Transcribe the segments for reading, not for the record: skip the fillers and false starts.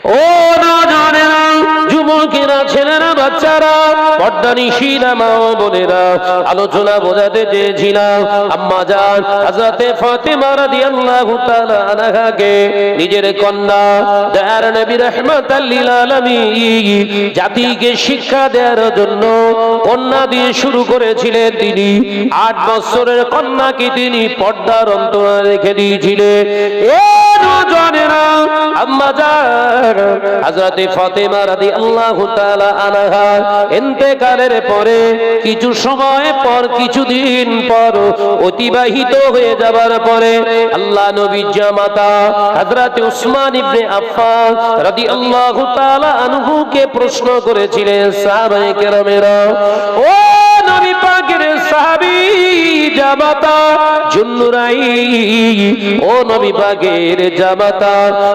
ও নওজওয়ানেরা, যুবকেরা, ছেলেরা, বাচ্চারা, পর্দানিশীরা, মা ও বোনেরা, আলোচনা বোঝাতে চেয়েছিলাম আম্মা জান হযরতে ফাতেমা রাদিয়াল্লাহু তাআলা আনহাকে নিজের কন্যা দয়ার নবী রাহমাতাল লিল আলামিন জাতিকে শিক্ষা দেওয়ার জন্য কন্যা দিয়ে শুরু করেছিলেন। তিনি 8 বছরের কন্যাকে তিনি পর্দার অন্তরালে রেখে দিয়েছিলেন। এ নওজওয়ানেরা, আম্মা জান হযরতে ফাতেমা রাদিয়াল্লাহু তাআলা আনহা ইন্তেকালের পরে কিছু সময় পর, কিছুদিন পর অতিবাহিত হয়ে যাবার পরে আল্লাহ নবীর জামাতা হযরতে উসমান ইবনে আফফান রাদিয়াল্লাহু তাআলা আনহুকে প্রশ্ন করেছিলেন সাহাবায়ে কেরামেরা, ও নবী পাকের সাহাবী জামাতা জুন্নুরাইন, ও নবী পাকের জামাতা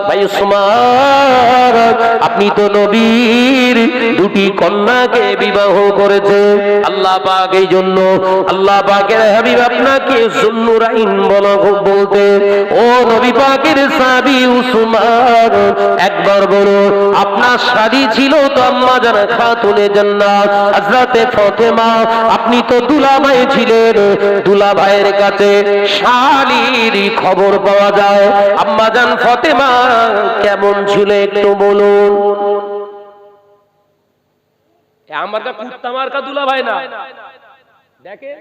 ভাই উসমান, আপনি তো নবীর দুটি কন্যাকে বিবাহ করেছে। আল্লাহ পাক এই জন্য আল্লাহ পাকের হাবিব আপনাকে জুন্নুরাইন বলতে। ও নবী পাকের সাহাবী উসমান, একবার বলো আপনার শাদী ছিল তো আম্মা জান খাতুনে জান্নাত হযরতে ফাতেমা, আপনি তো দুলাভাই ছিলেন, দুলাভাইয়ের কাছে শালীর খবর পাওয়া যায়। আম্মা জান ফাতেমা কেমন ছিল একটু বলুন। আমার কা কুত্তা মার্কা দুলাভাই না, দেখে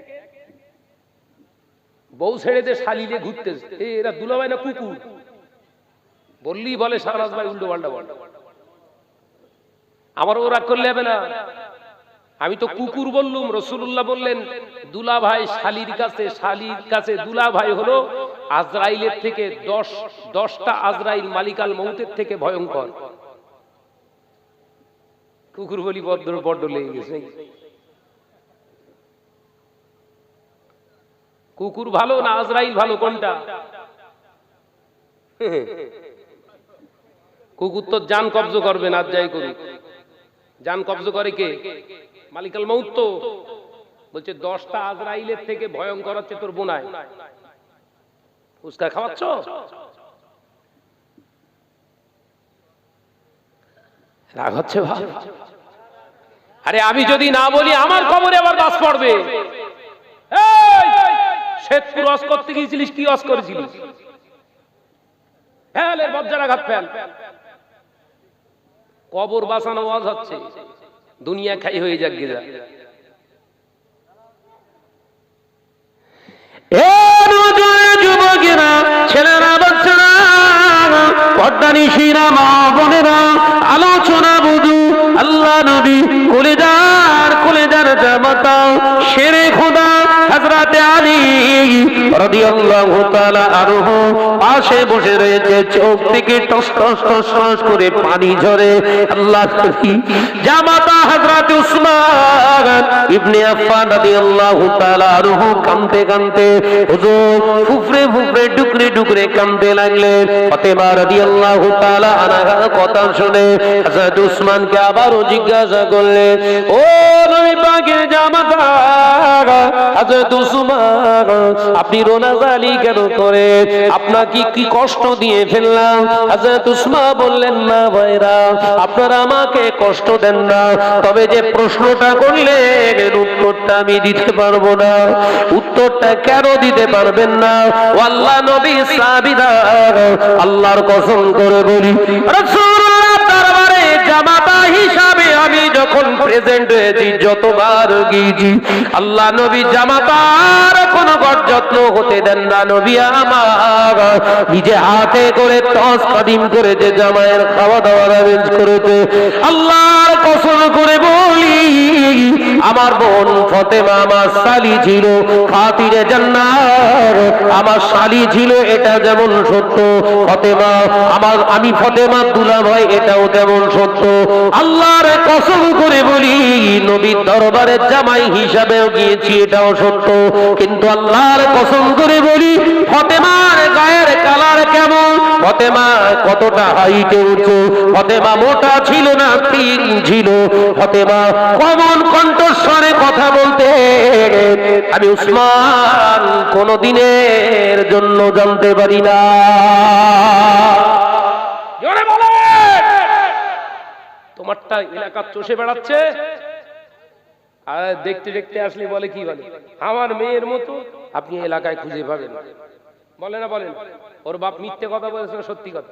বউ ছেড়ে যে শালীরে ঘুরতেছে, এরা দুলাভাই না কুকুর বললেই বলে শাহনাজ ভাই উল্টো পাল্টা বলে। আমার ও রাগ করলে হবে না, আমি তো কুকুর বললুম। রাসূলুল্লাহ বললেন দুলাভাই শালীর কাছে দুলাভাই হলো আজরাইলের থেকে 10টা আজরাইল মালিকাল মউতের থেকে ভয়ঙ্কর। কুকুর বলি বড্ড লেগে গেছে। কুকুর ভালো না আজরাইল ভালো, কোনটা? কুকুর তো জান কবজ করবে না, যাই করুক। জান কবজ করে কে? মালিকাল মউত। তো বলছে 10টা আজরাইলের থেকে ভয়ঙ্কর হচ্ছে তোর বোনায়। ফুসকা খাওয়াচ্ছ? রাগ হচ্ছে ভাই? আরে আমি যদি না বলি আমার খবরে আবার বাস পড়বে। শেখপুর ওয়াজ করতে গিয়েছিলিস, কি ওয়াজ করেছিলিস? ফেল এর বজ্রাঘাত ফেল। কবর বাঁচানো ওয়াজ হচ্ছে, দুনিয়া খাই হয়ে যাক গিয়া। যুবকেরা, ছেলেরা, বাচ্চারা, পর্দানিশীরা, মা বোনেরা, আলোচনা বুঝু। আল্লাহ নবী কলেজার জামাতা শেরে খোদা হযরতে আলী রাদিয়াল্লাহু তাআলা আনহু পাশে বসে রয়েছে, চোখ থেকে টস টস টস টস করে পানি ঝরে। আল্লাহ নবী জামাতা হযরতে উসমান ইবনে আফফান রাদিয়াল্লাহু তাআলা আনহু কাঁদতে কাঁদতে হুজুর ফুফরে ফুফরে ডুকরে ডুকরে কাঁদতে লাগলেন। ফাতেমা রাদিয়াল্লাহু তাআলা আনহার কথা শুনে হযরত উসমানকে আবারও জিজ্ঞাসা করলেন, ও নবী পাকের জামাতা হযরত উসমান, আপনি রোনাজালি কেন করেন? আপনাকে কি কষ্ট দিয়ে ফেললাম? হযরত উসমান বললেন, না ভাইরা, আপনারা আমাকে কষ্ট দেন না, তবে যে প্রশ্নটা করলেন উত্তরটা আমি দিতে পারবো না। উত্তরটা কেন দিতে পারবেন না? ও আল্লাহ নবী সাহাবীরা, আল্লাহর কসম করে বলি, রাসূলুল্লাহ দরবারে জামাতা হিসাবে আমি যখন প্রেজেন্ট হয়েছি, যতবার গিয়েছি, আল্লাহ নবী জামাতার কোনো যত্ন হতে দেন না। নবী আমার নিজে হাতে করে টস কাদিম করে যে জামাইয়ের খাওয়া দাওয়ার অ্যারেঞ্জ করেছে। আল্লাহর কসম করে বলি, আমার বোন ফাতেমা আমার শালী ছিল, খাতিরে জান্নাত আমার শালী ছিল, এটা যেমন সত্য। ফাতেমা আমি ফাতেমা দুলাভাই, এটাও তেমন সত্য। আল্লাহর কসম করে বলি, নবীর দরবারে জামাই হিসাবেও গিয়েছি, এটাও সত্য। কিন্তু আল্লাহর কসম করে বলি, ফাতেমার গায়ের কালার কেমন, ফাতেমা কতটা হাইটে উঁচু, ফাতেমা মোটা ছিল না তিন ছিল, ফাতেমা কমন কণ্ঠস্বরে কথা বলতে আমি উসমান কোনদিনের জন্য জানতে পারি না। জোরে বলেন। তোমারটা এলাকা চষে বেড়াচ্ছে, আর দেখতে দেখতে আসলে বলে কি বলে, আমার মেয়ের মতো আপনি এলাকায় খুঁজে পাবেন। বলে না বলেন? ওর বাপ মিথ্যে কথা বলেছে, সত্যি কথা,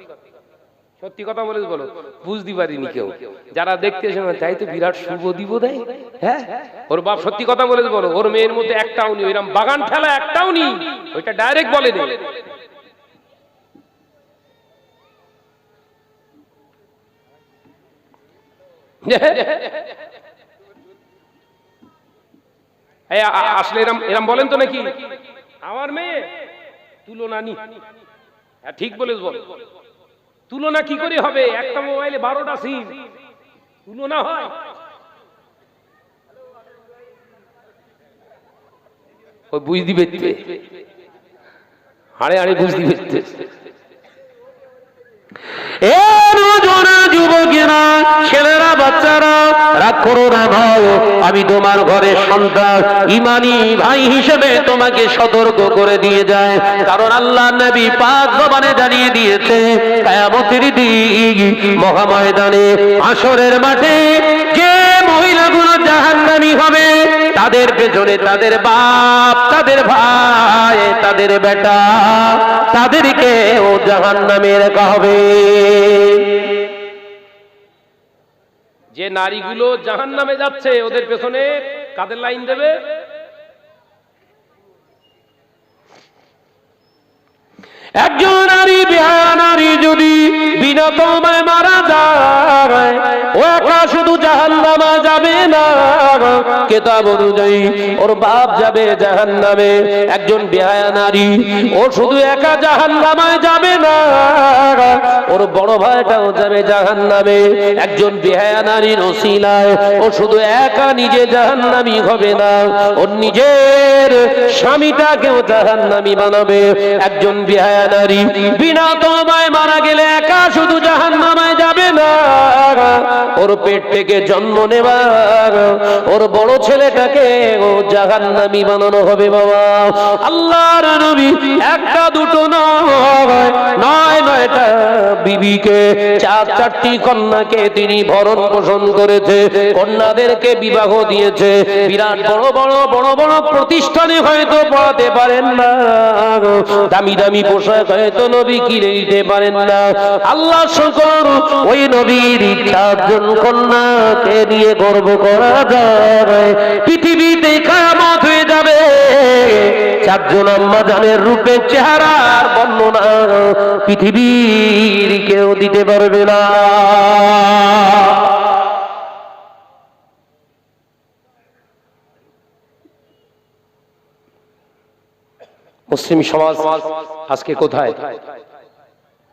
সত্যি কথা বলে বলো, বুঝতে পারিনি কেউ। যারা দেখতে এসে তাই তো বিরাট শুভ দিব দেয়। হ্যাঁ, ওর বাপ সত্যি কথা বলে বলো, ওর মেয়ের মধ্যে একটাও নেই, ওইরকম বাগান ঠেলা একটাও নেই, ওইটা ডাইরেক্ট বলে দেয়। আসলে এরম এরম বলেন তো নাকি, আমার মেয়ে তুলনা নি। ঠিক বলে বল, তুলনা কি করে হবে? একটা মোবাইলে 12টা সিম, তুলনা হয়? ওই বুঝতে পেতে হাড়ে হাড়ে বুঝতে পেতে। যুবকেরা, ছেলেরা, বাচ্চারা, রাগ করো না ভাই, আমি তোমার ঘরের সন্তান, ইমানি ভাই হিসেবে তোমাকে সতর্ক করে দিয়ে যায়। কারণ আল্লাহ নবী পাক জবানে জানিয়ে দিয়েছে, কিয়ামতের দিন মহাময়দানে হাসরের মাঠে যে মহিলাগুলো জাহান্নামী হবে, তাদের পেছনে তাদের বাপ, তাদের ভাই, তাদের বেটা, তাদেরকে ও জাহান্নামে রাখা হবে। যে নারীগুলো জাহান্নামে যাচ্ছে, ওদের পেছনে কাদের লাইন দেবে? একজন নারী, বিহায়া নারী যদি বিনা তওবায় মারা যায়, ও একা শুধু জাহান্নামে যাবে না, কিতাব অনুযায়ী ওর বাপ যাবে জাহান্নামে। একজন বিহায়া নারী, ও শুধু একা জাহান্নামে যাবে না, ওর বড় ভাইটাও যাবে জাহান্নামে। একজন বিহায়া নারীর ওসিলায় ও শুধু একা নিজে জাহান্নামী হবে না, ওর নিজের স্বামীটাকেও জাহান্নামী বানাবে। একজন বিহায়া নারী বিনা তওবায় মারা গেলে একা শুধু জাহান্নামে যাবে না, ওর পেট থেকে জন্ম নেওয়া ওর বড় ছেলেটাকে ও জাহান্নামী বানানো হবে। বাবা, আল্লাহর নবী একটা দুটো নয়, নয়টা বিবিকে, চারটি কন্যাকে তিনি ভরণ পোষণ করেছে, কন্যাদেরকে বিবাহ দিয়েছে। বিরাট বড় বড় বড় বড় প্রতিষ্ঠানে হয়তো পড়াতে পারেন না, দামি দামি পোশাক হয়তো নবী কিনে দিতে পারেন না। আল্লাহ শুকর, ওই নবীর চারজন কন্যাকে নিয়ে গর্ব করা যায়। পৃথিবীতে কিয়ামত হয়ে যাবে, চারজন আম্মা জানের রূপে চেহারার বর্ণনা পৃথিবীর কেউ দিতে পারবে না। মুসলিম সমাজ আজকে কোথায়?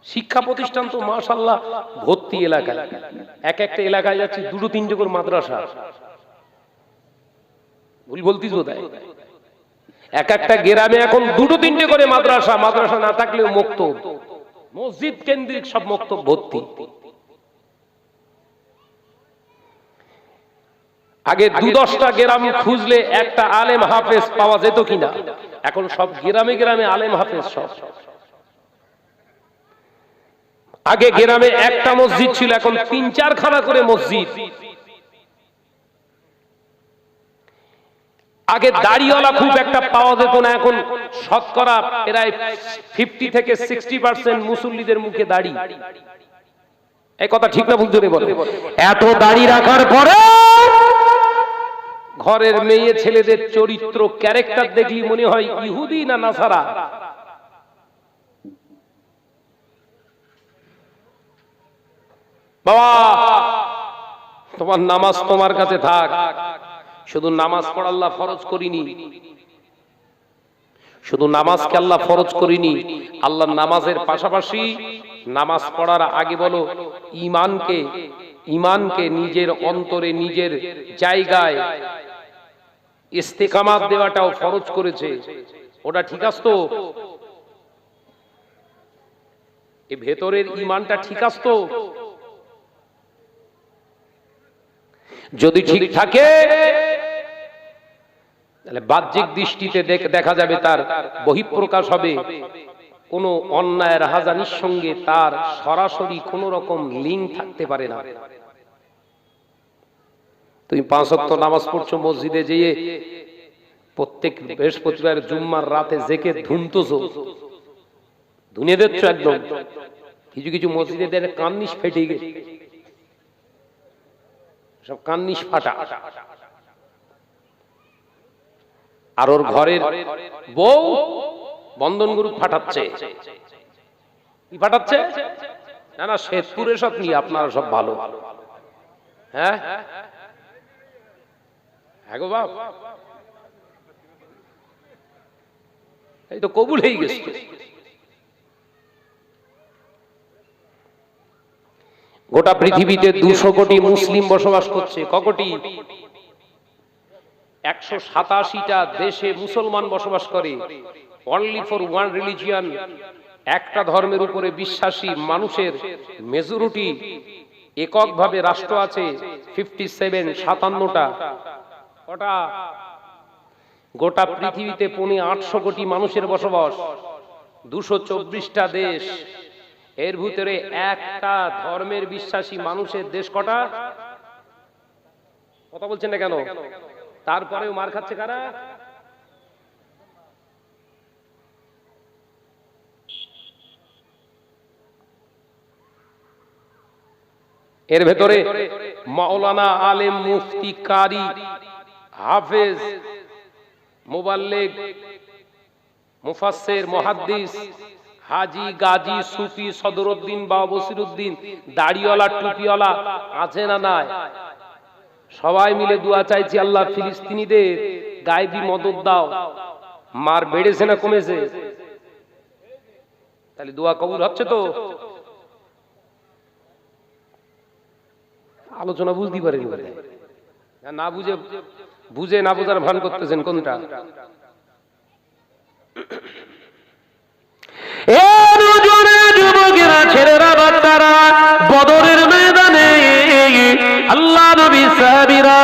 শিক্ষা প্রতিষ্ঠান তো মাশাআল্লাহ ভর্তি এলাকায়, এক একটা এলাকায় যাচ্ছে দুটো তিনটে করে মাদ্রাসা। ভুল বলতিস বোধহয়, এক একটা গ্রামে এখন দুটো তিনটে করে মাদ্রাসা, মাদ্রাসা না থাকলেও মক্তব, মসজিদ কেন্দ্রিক সব মক্তব ভর্তি। আগে 2-10টা গ্রাম খুঁজলে একটা আলেম হাফেজ পাওয়া যেত কিনা, এখন সব গ্রামে গ্রামে আলেম হাফেজ সব। আগে গ্রামে একটা মসজিদ ছিল, এখন 3-4 খানা করে মসজিদ। আগে দাড়িওয়ালা খুব একটা পাওয়া যেত না, এখন শতকরা প্রায় 50 থেকে 60% মুসল্লিদের মুখে দাড়ি। এই কথা ঠিক না ভুল জোরে বলে? এত দাড়ি রাখার পরে ঘরের মেয়ে ছেলেদের চরিত্র, ক্যারেক্টার দেখলি মনে হয় ইহুদি না নাসারা। বাবা, তোমার নামাজ তোমার কাছে থাক, শুধু নামাজ পড়া আল্লাহ ফরজ করিনি, শুধু নামাজকে আল্লাহ ফরজ করিনি, আল্লাহ নামাজের পাশাপাশি নামাজ পড়ার আগে বলো ঈমানকে, ঈমানকে নিজের অন্তরে নিজের জায়গায় ইস্তেকামাত দেওয়াটাও ফরজ করেছে। ওটা ঠিক আছে তো? এই ভেতরের ঈমানটা ঠিক আছে তো? যদি ঠিক থাকে তাহলে বাহ্যিক দৃষ্টিতে দেখা যাবে তার বহিঃপ্রকাশ হবে কোন অন্যায় রাহাজানির সঙ্গে তার সরাসরি কোন রকম লিঙ্ক থাকতে পারে না। তুমি 5 ওয়াক্ত নামাজ পড়ছো, মসজিদে যেয়ে প্রত্যেক বৃহস্পতিবার জুম্মার রাতে জেকে ধুনতেছো, ধুনে দিচ্ছ একদম। কিছু কিছু মসজিদে দেখে কান্নিস ফেটে গেছে, সব কান্নিস ফাটা। আর ওর ঘরের বউ বন্ধন গ্রুপ ফাটাচ্ছে। কি ফাটাচ্ছে? না না, শেরপুরে সব নিয়ে আপনারা সব ভালো। হ্যাঁ হ্যাঁ গো বাপ, এই তো কবুল হয়ে গেছে। গোটা পৃথিবীতে 200 কোটি মুসলিম বসবাস করছে। ক কোটি? 187টা দেশে মুসলমান বসবাস করে। অনলি ফর ওয়ান রিলিজিয়ান, একটা ধর্মের উপরে বিশ্বাসী মানুষের মেজরিটি এককভাবে রাষ্ট্র আছে 57, 57টা। কটা? গোটা পৃথিবীতে 800 কোটি মানুষের বসবাস, 224টা দেশ। এর ভিতরে একটা ধর্মের বিশ্বাসী মানুষের দেশ কটা? কথা বলছেন না কেন? তারপরেও মার খাচ্ছে কারা? এর ভেতরে মাওলানা, আলেম, মুফতি, কারি, হাফেজ, মুবাল্লিগ, মুফাসসির, মুহাদ্দিস, হাজি, গাজী, সুফি, সদরউদ্দিন বা বসিরউদ্দিন, দাড়িওয়ালা, টুপিওয়ালা আছে না নাই? সবাই মিলে দোয়া চাইছি, আল্লাহ ফিলিস্তিনিদের গায়েবী মদদ দাও। মার বেড়েছে না কমেছে? তাহলে দোয়া কবুল হচ্ছে তো? আলোচনা বুঝতে পারেনি, না বুঝে না বোঝার ভান করতেছেন কোনটা? যুবকেরা, ছেলেরা, বাচ্চারা, বদরের ময়দানে আল্লাহ নবী সাহাবীরা,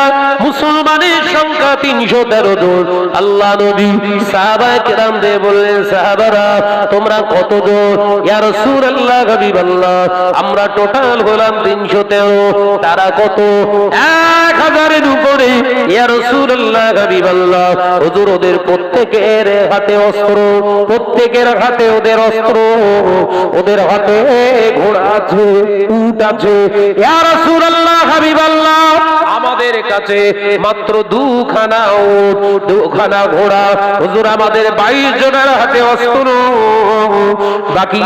মুসলমানের সংখ্যা 313 জন। আল্লাহ নবী সাহাবায়ে কেরামদের বললেন, সাহাবারা তোমরা কতজন? ইয়া রাসূলুল্লাহ, হাবিবাল্লাহ আমরা টোটাল হলাম 313। তারা কত? 1000-এর উপরে। ইয়া রাসূলুল্লাহ, হাবিবাল্লাহ হুজুর ওদের প্রত্যেকের হাতে অস্ত্র, প্রত্যেকের হাতে ওদের অস্ত্র, ওদের হাতে ঘোড়া আছে, উট আছে। ইয়া রাসূলুল্লাহ, হাবিবাল্লাহ আমাদের কাছে মাত্র 2খানা উট, 2খানা ঘোড়া। হুজুর আমাদের 22 জনের হাতে অস্ত্র, বাকি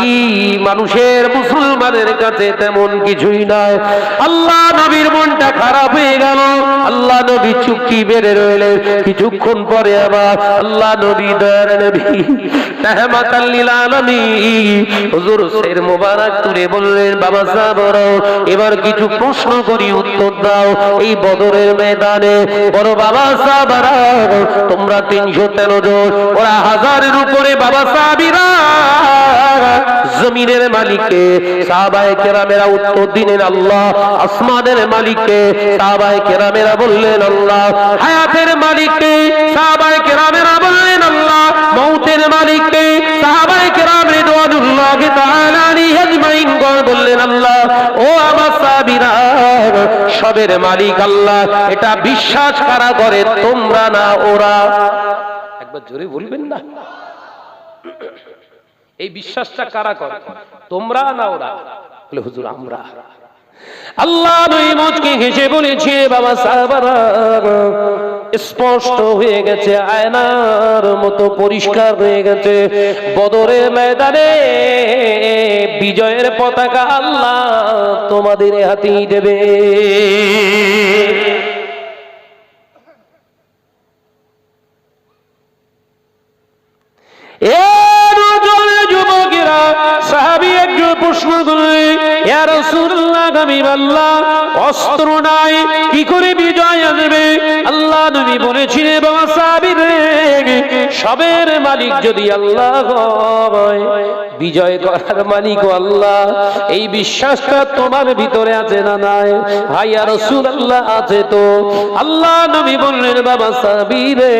মানুষের, মুসলমানের কাছে তেমন কিছুই নাই। আল্লাহ নবীর মনটা খারাপ হয়ে গেল। আল্লাহ নবী চুপটি বেড়ে রইলেন। কিছুক্ষণ পরে আবার আল্লাহ নবী, দয়ার নবী রাহমাতাল লিল আলামিন হুজুর সের মোবারক তুলে বললেন, বাবা সাহাবারা এবার কিছু প্রশ্ন করি, উত্তর দাও। এই বদরের ময়দানে বড় বাবা সাহাবারা তোমরা 313 জন, ওরা 1000-এর উপরে। বাবা সাহাবীরা জমিনের মালিককে, সাহাবায়ে কেরামেরা উত্তর দিলেন আল্লাহ। আসমানের মালিককে, সাহাবায়ে কেরামেরা বললেন আল্লাহ। হায়াতের মালিককে, সাহাবায়ে কেরামেরা বললেন আল্লাহ। মউতের মালিককে, সাহাবায়ে কেরাম রিদওয়ানুল্লাহি তাআলা আলাইহিম আজমাইন বললেন আল্লাহ। ও আমার সাহাবীরা, সবের মালিক আল্লাহ। এটা বিশ্বাস কারা করে? তোমরা না ওরা? একবার জোরে বলবেন না? এই বিশ্বাসটা কারা করে? তোমরা না ওরা? বলে হুজুর আমরা। আল্লাহ নবী মুচকি হেসে বলেছে, বাবা সাহাবারা স্পষ্ট হয়ে গেছে, আয়নার মতো পরিষ্কার হয়ে গেছে। বদরের ময়দানে বিজয়ের পতাকা আল্লাহ তোমাদের হাতেই দেবে। যুবকেরা, সাহাবী একজন প্রশ্ন করলে, ইয়া রাসূলুল্লাহ, হাবিবাল্লাহ অস্ত্র নাই, কি করে বিজয় আসবে? আল্লাহ নবী বলেছিলেন, বাবা সাহাবী রে, সবের মালিক যদি আল্লাহ হয়, বিজয় করার মালিক আল্লাহ। এই বিশ্বাসটা তোমার ভিতরে আছে না নাই? হাই ইয়া রাসূলুল্লাহ, আছে তো। আল্লাহ নবী বললেন, বাবা সাহাবী রে,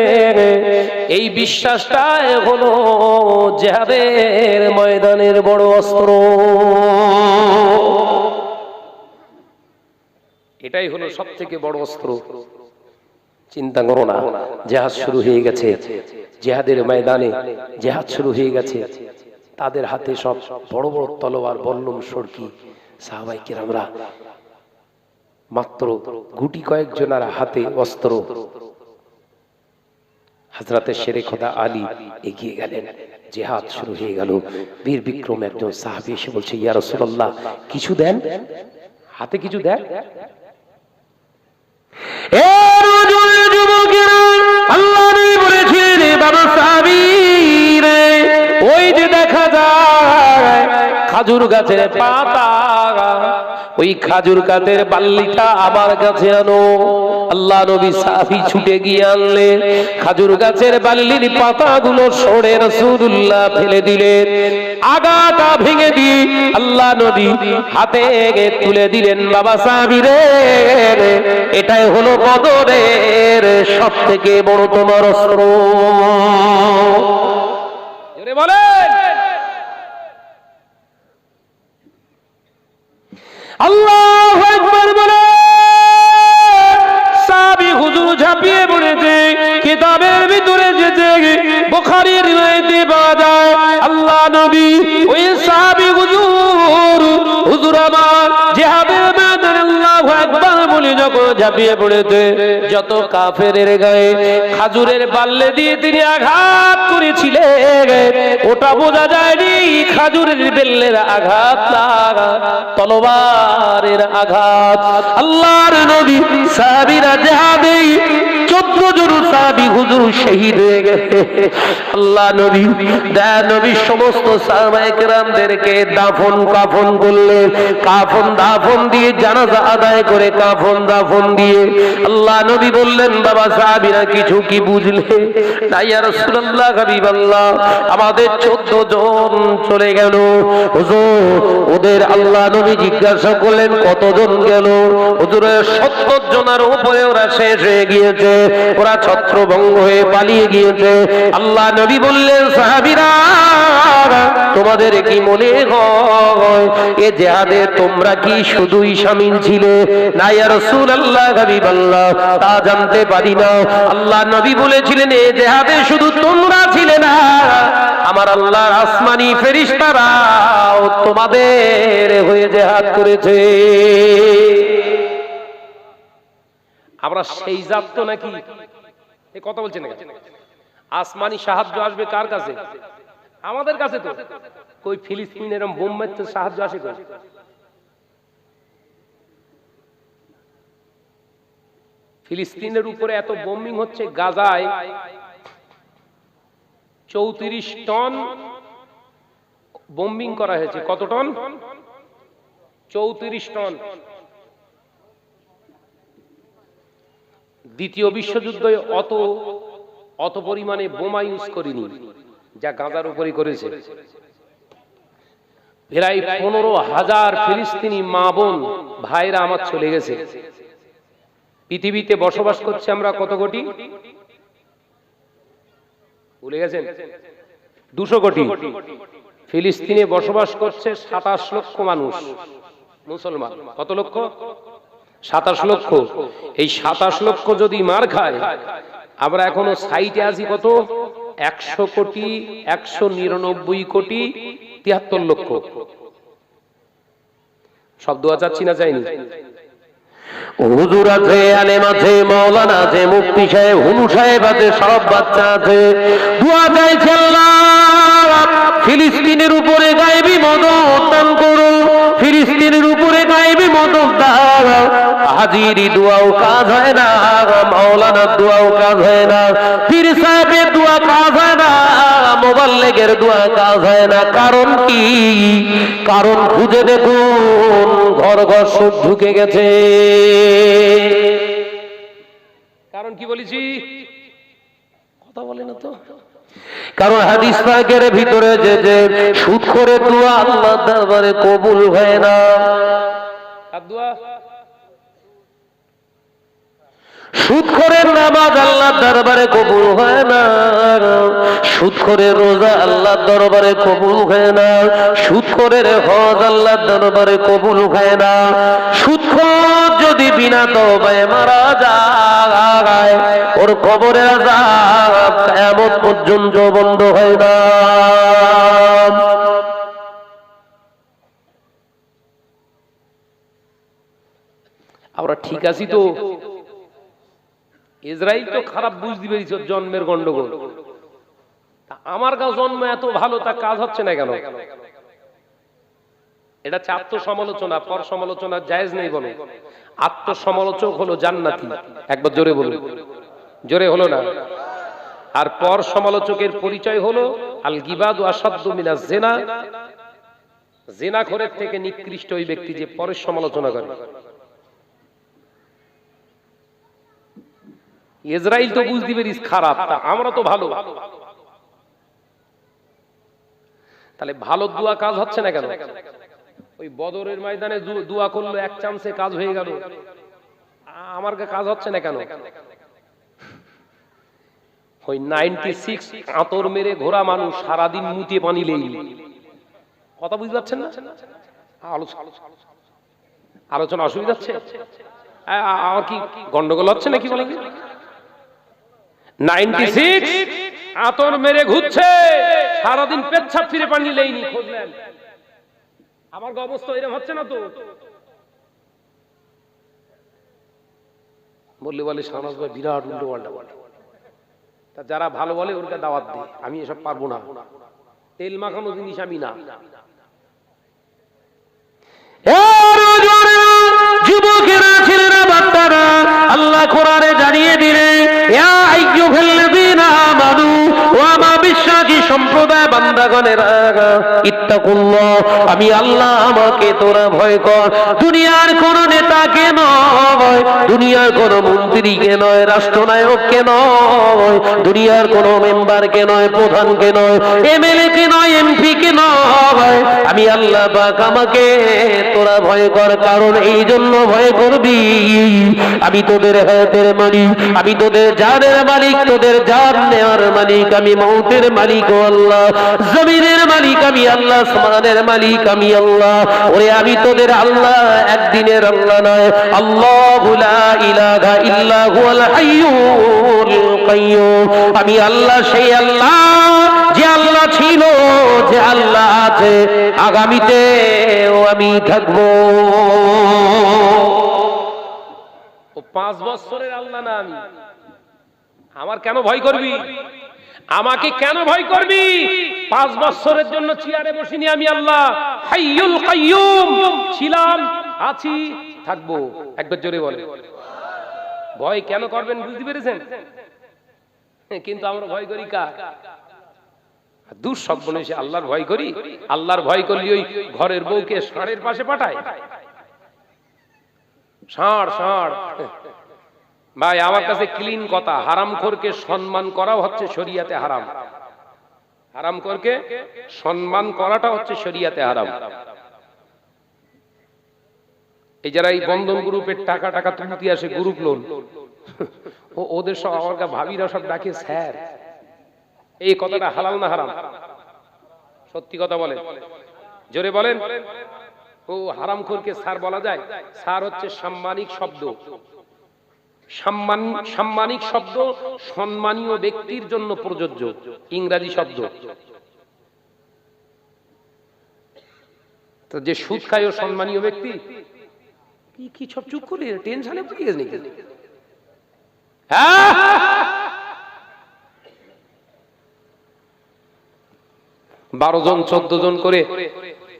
এই বিশ্বাসটা হলো জিহাদের ময়দানের বড় অস্ত্র। এটাই হলো সব থেকে বড় অস্ত্র। চিন্তা করো না, জিহাদ শুরু হয়ে গেছে, জিহাদের ময়দানে জিহাদ শুরু হয়ে গেছে, তাদের হাতে সব বড় বড় তলোয়ার, বল্লম, সরকি। সাহাবায়ে কেরামরা মাত্র গুটি কয়েকজনের হাতে অস্ত্র। হযরতে শেরে খোদা আলী এগিয়ে গেলেন, জিহাদ শুরু হয়ে গেল। বীর বিক্রম একজন সাহাবী এসে বলছে, ইয়া রাসূলুল্লাহ, কিছু দেন, হাতে কিছু দেন। আল্লাহ বলেছিলেন, বাবা সাহাবী রে, ওই যে দেখা যায় খাজুর গাছের পাতা, ওই খাজুর গাছের বাল্লিটা আমার কাছে আনো। আল্লাহ নবী সাহাবী ছুটে গিয়ে আনলেন, খাজুর গাছের বাল্লির পাতাগুলো সরে রাসূলুল্লাহ ফেলে দিলেন, আগাটা ভেঙে দিয়ে আল্লাহ নবী হাতে তুলে দিলেন। বাবা সাহাবী রে, এটাই হলো বদরের সব থেকে বড় তোমার অস্ত্র। জোরে বলেন আল্লাহু আকবার বলে। সাহাবী হুজুর ঝাঁপিয়ে পড়েছে, কিতাবের ভিতরে যেতে বুখারীর রিওয়ায়াতে পাওয়া যায়, আল্লাহ নবী ওই সাহাবী হুজুর আমার জিহাদের ময়দানে আল্লাহু আকবার বলে যখন ঝাঁপিয়ে পড়েছে, যত কাফেরের গায়ে খাজুরের বাল্লে দিয়ে তিনি আঘাত করেছিলেন, ওটা বোঝা যায়নি খাজুরের বেল্লের আঘাত না, তলোয়ারের আঘাত। আল্লাহর নবী সাহাবীরা জিহাদে 14 জন সাহাবী হুজুর শহীদ হয়ে গেছে। আল্লাহ নবী নবী সমস্ত সাহাবায়ে কেরামদেরকে দাফন কাফন করলেন, কাফন দাফন দিয়ে জানাজা আদায় করে কাফন দাফন দিয়ে আল্লাহ নবী বললেন, বাবা সাহাবীরা কিছু কি বুঝলে? না ইয়া রাসূলুল্লাহ, হাবিবাল্লাহ, আমাদের 14 জন চলে গেল হুজুর। ওদের আল্লাহ নবী জিজ্ঞাসা করলেন, কতজন গেল? হুজুরের 70 জনের উপরে ওরা শেষ হয়ে গিয়েছে, ওরা ছত্রভঙ্গ হয়ে পালিয়ে গিয়েছে। আল্লাহ নবী বললেন, সাহাবীরা তোমাদের কি মনে হয় এ জিহাদে তোমরা কি শুধুই শামিল ছিলে? না ইয়া রাসূলুল্লাহ, হাবিবাল্লাহ, তা জানতে পারি না। আল্লাহ নবী বলেছিলেন, এ জিহাদে শুধু তোমরা ছিলে না, আমার আল্লাহর আসমানি ফেরেশতারাও তোমাদের হয়ে জিহাদ করেছে। আমরা সেই জাত তো নাকি? এই কথা বলছেন নাকি? আসমানি সাহায্য আসবে কার কাছে? আমাদের কাছে। তো কই ফিলিস্তিনের এরকম বোম মারতে সাহায্য আসে কই? ফিলিস্তিনের উপরে এত বোমিং হচ্ছে, গাজায় 34 টন বোম্বিং করা হয়েছে। কত টন? 34 টন। দ্বিতীয় বিশ্বযুদ্ধে অত পরিমাণে বোমা ইউজ করেনি যা গাজার উপরে করেছে। প্রায় 15,000 ফিলিস্তিনি মা বোন ভাইরা আমার চলে গেছে। পৃথিবীতে বসবাস করছে আমরা কত কোটি? ভুলে গেছেন? 200 কোটি। ফিলিস্তিনে বসবাস করছে 27 লক্ষ মানুষ, মুসলমান। কত লক্ষ? 27 লক্ষ। এই 27 লক্ষ যদি মার খায়, আমরা এখনো সাইটে আছি কত? 100 কোটি, 199 কোটি 73 লক্ষ। শব্দ চাচ্ছি না, চাইনি। হুজুর আছে, আলেম আছে, মাওলানা আছে, মুফতি সাহেব, হুলু সাহেব আছে, সব বাচ্চা আছে। দোয়া চাইছে, আল্লাহ ফিলিস্তিনের উপরে গায়েবী মদদ দান করো, ফিলিস্তিনের উপরে গায়েবী মদদ দাও। হাজিরি দোয়াও কাজ হয় না, মাওলানার দোয়াও কাজ হয় না, পীর সাহেবের দোয়া কাজ হয় না, মোবাল্লেগের দোয়া কাজ হয় না। কারণ কি? কারণ খুঁজে দেখুন, ঘর ঘর সুদ ঢুকে গেছে। কারণ কি বলেছি? কথা বলে না তো। কারণ হাদিস পাকের ভিতরে যে সুদ করে দোয়া আল্লাহর দরবারে কবুল হয় না। আর দোয়া সুদখোরের নামাজ আল্লাহর দরবারে কবুল হয় না, সুদখোরের রোজা আল্লাহর দরবারে কবুল হয় না, সুদখোরের হজ আল্লাহর দরবারে কবুল হয় না। সুদখোর যদি যদি বিনা তওবায় মারা যায় ওর কবরের আযাব কিয়ামত পর্যন্ত বন্ধ হয় না। আমরা ঠিক আছি তো? ইসরায়েল তো খারাপ বুঝতে পেরেছে জন্মের গন্ডগোল। আমার কাছে জন্ম এত ভালো, তা কাজ হচ্ছে না কেন? এটা হচ্ছে আত্মসমালোচনা। পর সমালোচনা জায়েজ নেই বলে। আত্মসমালোচক হলো জান্নাতি। একবার জোরে বলুন। জোরে হলো না। আর পর সমালোচকের পরিচয় হলো আল গিবাদু আসাদ্দু মিনাজ জিনা। জিনাখোরের থেকে নিকৃষ্ট ওই ব্যক্তি যে পরের সমালোচনা করে। ইসরায়েল তো বুঝতে পারিস খারাপ, তা আমরা তো ভালো। তাহলে ভালো দোয়া কাজ হচ্ছে না কেন? ওই বদরের ময়দানে দোয়া করলো, এক চান্সে কাজ হয়ে গেল, আমার কাজ হচ্ছে না কেন? ওই 96 আতর মেরে ঘোরা মানুষ সারাদিন মুতিয়ে পানি লেই। কথা বুঝতে পারছেন না? আলোচনা অসুবিধা হচ্ছে? আমার কি গন্ডগোল হচ্ছে নাকি বলেন? 96 আতর মেরে ঘুরছে, সারাদিন পেচ্ছাপ ফিরে পানি লেইনি, খুঁজলেন। আমার অবস্থা এরকম হচ্ছে না তো? বললে বলে শাহনাজ ভাই বিরাট উল্টো পাল্টা বলে। তা যারা ভালো বলে ওরকে দাওয়াত দিই, আমি এসব পারবো না। তেল মাখানো জিনিস আমি না। যুবকেরা, ছেলেরা, বাচ্চারা, আল্লাহ কোরআনে জানিয়ে দিলেন, ইয়া আইয়ুহাল্লাযীনা আমানু, ও আমার বিশ্বাসী সম্প্রদায় বান্দাগণেরা, ইত্তাকুল্লাহ, আমি আল্লাহ, আমাকে তোরা ভয় কর। দুনিয়ার কোন নেতাকে নয়, দুনিয়ার কোন মন্ত্রীকে নয়, রাষ্ট্রনায়ককে নয়, দুনিয়ার কোন মেম্বারকে নয়, প্রধানকে নয়, এমএলএ কে নয়, এমপি কে নয়, আমি আল্লাহ পাক আমাকে তোরা ভয় কর। কারণ এই জন্য ভয় করবি, আমি তোদের হায়াতের মালিক, আমি তোদের জানের মালিক, তোদের জান নেওয়ার মালিক আমি মৌতের মালিক ও আল্লাহ, জমিনের মালিক আমি আল্লাহ, আসমানের মালিক আমি আল্লাহ। ওরে আমি তোদের আল্লাহ, একদিনের আল্লাহ নয়। আল্লাহু লা ইলাহা ইল্লা হুয়াল হাইয়ুল কাইয়্যুম, আমি আল্লাহ, সেই আল্লাহ যে আল্লাহ ছিল, যে আল্লাহ আছে, আগামীতে ও আমি থাকবো। ও 5 বছরের আল্লাহ না আমি? আমার কেন ভয় করবি? আমাকে কেন ভয় করবি? 5 বছরের জন্য চেয়ারে বসিনি আমি আল্লাহ, হাইয়ুল কাইয়্যুম, ছিলাম, আছি, থাকবো। একবার জোরে বলে। ভয় কেন করবেন বুঝতে পেরেছেন? কিন্তু আমরা ভয় করি কার? দুঃস্বপ্নে আল্লাহর ভয় করি। আল্লাহর ভয় করলে ওই ঘরের বউকে ষাঁড়ের পাশে পাঠায়। ষাঁড় ষাঁড় ভাই, আমার কাছে ক্লিন কথা, হারামখোরকে সম্মান করাও হচ্ছে শরিয়াতে হারাম। হারামখোরকে সম্মান করাটা হচ্ছে শরিয়াতে হারাম। এই যারা এই বন্ধন গ্রুপের টাকা টাকা তুলতে আসে, গ্রুপ লোন, ওদের সব আমার ভাবিরা সব ডাকে স্যার। এই কথাটা হালাল না হারাম? সত্যি কথা বলেন, জোরে বলেন। ও হারামখোরকে স্যার বলা যায়? স্যার হচ্ছে সাম্মানিক শব্দ। সাম্মানিক শব্দ সম্মানীয় ব্যক্তির জন্য প্রযোজ্য, ইংরেজি শব্দ। তো যে সুদ খায় ও সম্মানীয় ব্যক্তি? কি সব চুপ করে টেনশনে পড়ে গেছে নাকি? হ্যাঁ, 12 জন 14 জন করে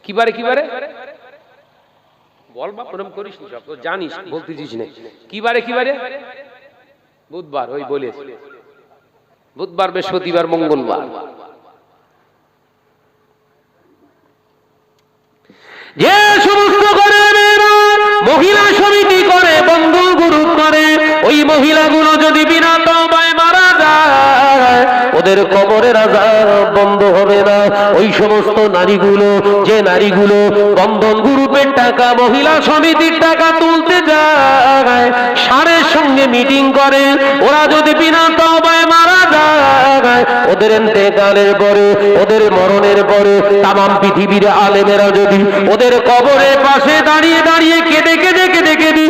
কিবারে কিবারে বল, বাপ ওরকম করিস নি, সব তো জানিস, বলতে দিস না। কিবারে কিবারে? বুধবার, ওই বলিস বুধবার, বৃহস্পতিবার, মঙ্গলবার। যে সমস্ত করে মহিলা সমিতি করে, বন্ধু গ্রুপ করে, ওই মহিলাগুলো যদি বিনা তওবায় মারা যায়, ওদের কবরের আযাব বন্ধ হবে না। ওই সমস্ত নারীগুলো, যে নারীগুলো বন্ধন গ্রুপের টাকা, মহিলা সমিতির টাকা তুলতে যায়, ষাঁড়ের সঙ্গে মিটিং করে, ওরা যদি বিনা তওবায় মারা যায়, ওদের ইন্তেকালের পরে, ওদের মরণের পরে তামাম পৃথিবীর আলেমেরা যদি ওদের কবরের পাশে দাঁড়িয়ে দাঁড়িয়ে কেঁদে কেঁদে কেঁদে কেঁদে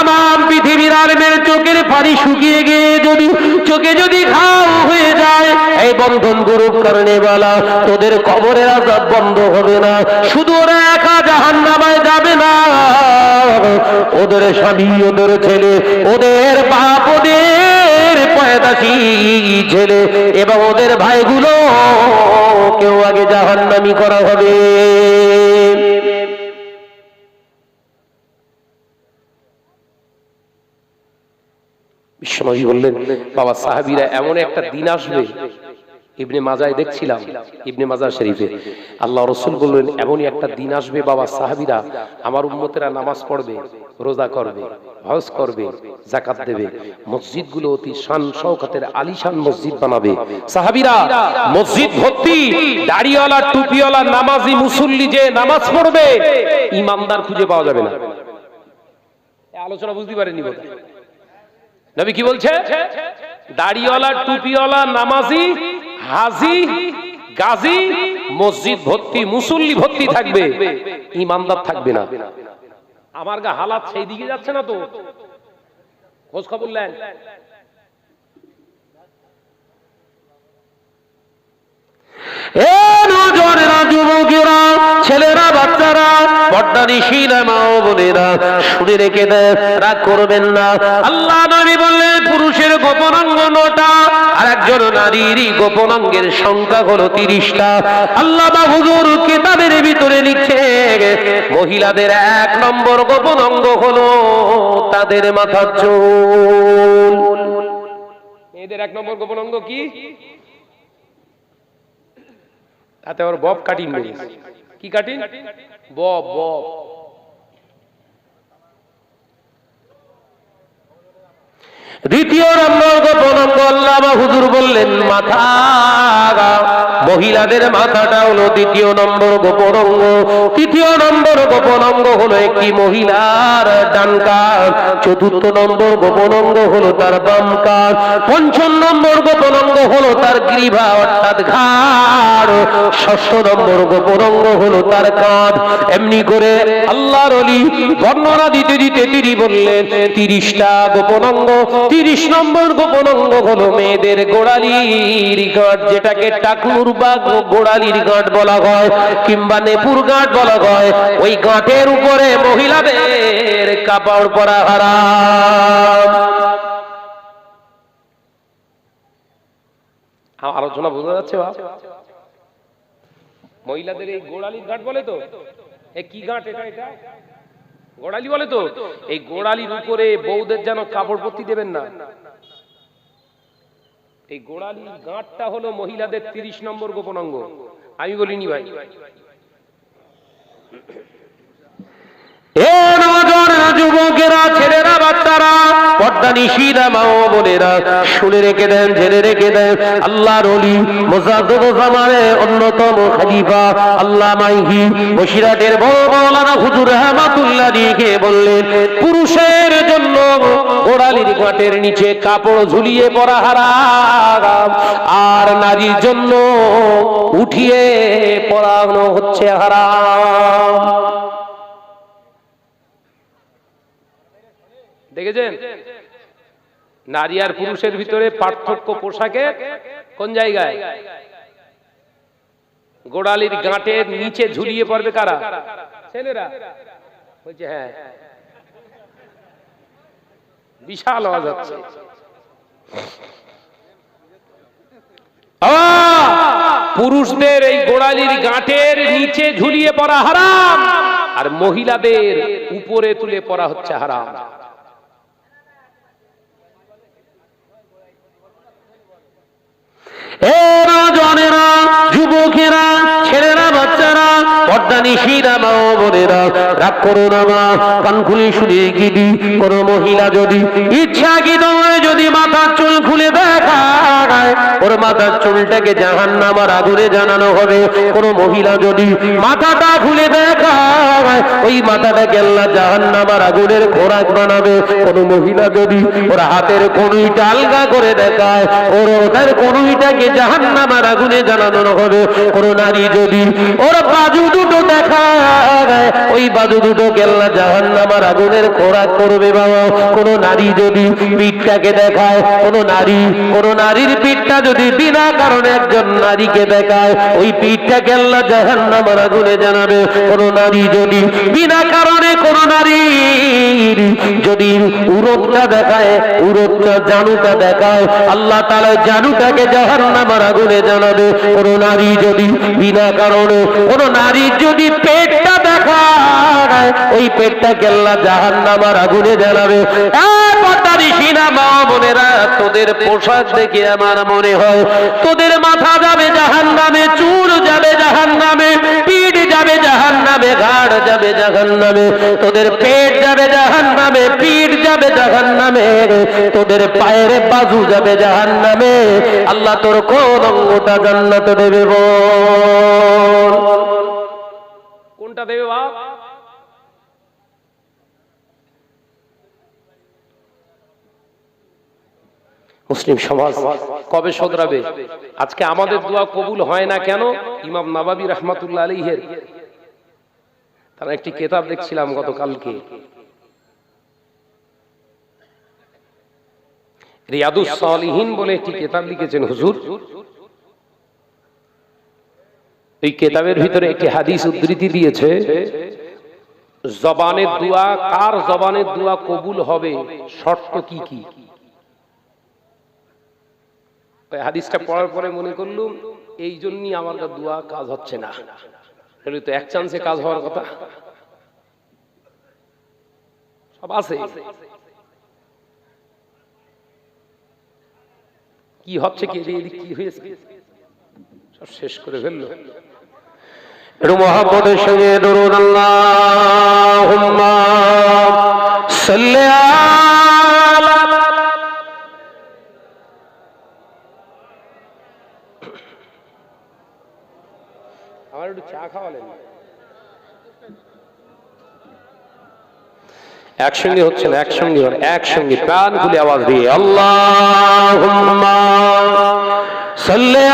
তাম পৃথিবীর আলেমের চোখের পানি শুকিয়ে গিয়ে যদি চোখে যদি ঘাও হয়ে যায়, এই বন্ধন গ্রুপ কারণে বলা তোদের কবরের আযাব বন্ধ হবে না। শুধু ওরা একা জাহান্নামে যাবে না, ওদের স্বামী, ওদের ছেলে, ওদের বাপ, ওদের পয়দাশী ছেলে এবং ওদের ভাইগুলো কেউ আগে জাহান্নামী করা হবে। বিশ্বনবী বললেন, বাবা সাহাবীরা এমন একটা দিন আসবে, ইবনে মাজায় দেখছিলাম, ইবনে মাজা শরীফে আল্লাহ রাসূল বললেন এমনই একটা দিন আসবে বাবা সাহাবীরা, আমার উম্মতেরা নামাজ পড়বে, রোজা করবে, হজ করবে, যাকাত দেবে, মসজিদগুলো অতি শান শওকতের আলিশান মসজিদ বানাবে। সাহাবীরা মসজিদ ভর্তি দাড়িওয়ালা, টুপিওয়ালা, নামাজি মুসল্লি, যে নামাজ পড়বে ইমানদার খুঁজে পাওয়া যাবে না। আলোচনা বুঝতে পারেননি বোধ হয়। নবী কি বলছে? দাড়িওয়ালা, টুপিওয়ালা, নামাজি, হাজি, গাজী মসজিদ ভর্তি, মুসল্লি ভর্তি থাকবে, ইমানদার থাকবে না। আমার গা হালাত সেই দিকে যাচ্ছে না তো? খোঁজ খবর নেন। যুবকেরা, ছেলেরা, বাচ্চারা, পর্দানিশীলা মা ও বোনেরা শুনে রেখে দেন, রাগ করবেন না। আল্লাহ নবী বললেন পুরুষের গোপন অঙ্গ 9টা, আর একজন নারীর গোপন অঙ্গের সংখ্যা হলো 30টা। আল্লাহ হুজুর কিতাবের ভিতরে লিখছে মহিলাদের 1 নম্বর গোপন অঙ্গ হলো তাদের মাথার চুল। এদের 1 নম্বর গোপন অঙ্গ কি? তাতে ওর বব কাটিং বেরিয়েছে। কি কাটিং? বব। দ্বিতীয় নম্বর গোপন অঙ্গ আল্লাহ হুজুর বললেন মাথা। মহিলাদের মাথাটা হলো 2য় নম্বর গোপন অঙ্গ। 3য় নম্বর গোপন অঙ্গ হলো একটি মহিলার ডান কাঁধ। 4র্থ নম্বর গোপন অঙ্গ হলো তার বাম কাঁধ। 5ম নম্বর গোপন অঙ্গ হলো তার গ্রীবা অর্থাৎ ঘাড়। 6ষ্ঠ নম্বর গোপন অঙ্গ হলো তার কাঁধ। এমনি করে আল্লাহর ওলি বর্ণনা দিতে দিতে তিনি বললেন 30টা গোপন অঙ্গ। 30 নম্বর গোপন অঙ্গ হলো মেয়েদের গোড়ালির গাঁট, যেটাকে টাকুর বা গোড়ালির গাঁট বলা হয় কিংবা নেপুর গাঁট বলা হয়। ওই গাঁটের উপরে মহিলাদের কাপড় পরা হারাম। আলোচনা বোঝা যাচ্ছে? মহিলাদের এই গোড়ালির গাঁট বলে তো, কি গাঁট এটা? গোড়ালি বলে তো। এই গোড়ালির উপরে বউদের যেন কাপড় পরতে দেবেন না। এই গোড়ালির গাঁটটা হলো মহিলাদের 30 নম্বর গোপন অঙ্গ। আমি বলিনি ভাই। যুবকেরা, ছেলেরা, বাচ্চারা, পর্দানিশীলা মা ও বোনেরা শুনে রেখে দেন, জেনে রেখে দেন। আল্লাহর ওলি মুজাদ্দিদুজ্জামানের অন্যতম খলিফা আল্লামা বসিরাটের বড় মাওলানা হুজুর রহমাতুল্লাহ আলাইহি বললেন পুরুষের জন্য গোড়ালির গাঁটের নিচে কাপড় ঝুলিয়ে পরা হারাম, আর নারীর জন্য উঠিয়ে পরানো হচ্ছে হারাম। দেখেছেন? নারী আর পুরুষের ভিতরে পার্থক্য পোশাকে কোন জায়গায়? গোড়ালির গাঁটের নিচে ঝুলিয়ে পড়বে কারা? ছেলেরা। বলছে হ্যাঁ, বিশাল আওয়াজ হচ্ছে। পুরুষদের এই গোড়ালির গাঁটের নিচে ঝুলিয়ে পড়া হারাম, আর মহিলাদের উপরে তুলে পড়া হচ্ছে হারাম। যুবকেরা, ছেলেরা, বাচ্চারা, পর্দানিশীলা মা ও বোনেরা রাগ করো না মা, কান খুলে শুনে গিবি। কোন মহিলা যদি ইচ্ছাকৃত যদি মাথার চুল খুলে দেখায়, ওর মাথার চুলটাকে জাহান্নামের আগুনে জানানো হবে। কোন মহিলা যদি মাথাটা খুলে দেখায়, ওই মাথাটাকে আল্লাহ জাহান্নামের আগুনের খোরাক বানাবে। কোন মহিলা যদি ওর হাতের কনুইটা আলগা করে দেখায়, ওর ওটার কনুইটাকে জাহান্নামের আগুনে জানানো হবে। কোন নারী যদি ওর বাজু দুটো দুটো দেখায়, ওই বাজু দুটোকে আল্লাহ জাহান্নামের আগুনের খোরাক করবে বাবা। কোন নারী যদি পিঠটাকে দেখায়, কোন নারীর পিঠটা যদি বিনা কারণে একজন নারীকে দেখায়, ওই পিঠটাকে আল্লাহ জাহান্নামের আগুনে জানাবে। কোন নারী যদি বিনা কারণে কোন নারীর যদি উরতটা দেখায়, উরতটা জানুটা দেখায়, আল্লাহ তাআলা জানুটাকে জাহান্নামের আগুনে জানাবে। কোন নারী যদি বিনা কারণে কোন নারীর যদি পেটটা দেখায়, ওই পেটটাকে আল্লাহ জাহান্নামের আগুনে জানাবে। বোনেরা, তোদের পোশাক দেখে আমার মনে হয় তোদের মাথা যাবে জাহান্নামে, চুল যাবে জাহান্নামে, পিঠ যাবে জাহান্নামে, ঘাড় যাবে জাহান্নামে, তোদের পেট যাবে জাহান্নামে, পিঠ যাবে জাহান্নামে, তোদের পায়ের বাজু যাবে জাহান্নামে। আল্লাহ তোর কোন অঙ্গটা জান্নাতে দেবে বল? কোনটা দেবে বাপ? মুসলিম সমাজ কবে শোধরাবে? আজকে আমাদের দোয়া কবুল হয় না কেন? ইমাম নাবাবী রাহমাতুল্লাহ আলাইহির তার একটি কিতাব দেখছিলাম গতকালকে, রিয়াদুস সালিহিন বলে একটি কিতাব লিখেছেন হুজুর। এই কিতাবের ভিতরে একটি হাদিস উদ্ধৃতি দিয়েছে, জবানের দোয়া, কার জবানের দোয়া কবুল হবে, শর্ত কি কি। হাদিসটা পড়ার পরে মনে করলুম এই জন্যই আমার দোয়া কাজ হচ্ছে না। তো এক চান্সে কাজ হওয়ার কথা সব আছে, কি হচ্ছে কি কি হয়েছে সব শেষ করে ফেললো। একটু মুহাব্বতের সঙ্গে দরুদ আল্লাহুম্মা সাল্লি আলা। আমার একটু চা খাওয়ালেন। একসঙ্গে হচ্ছে না, একসঙ্গে প্রাণ খুলে আওয়াজ দিয়ে আল্লাহুম্মা সাল্লি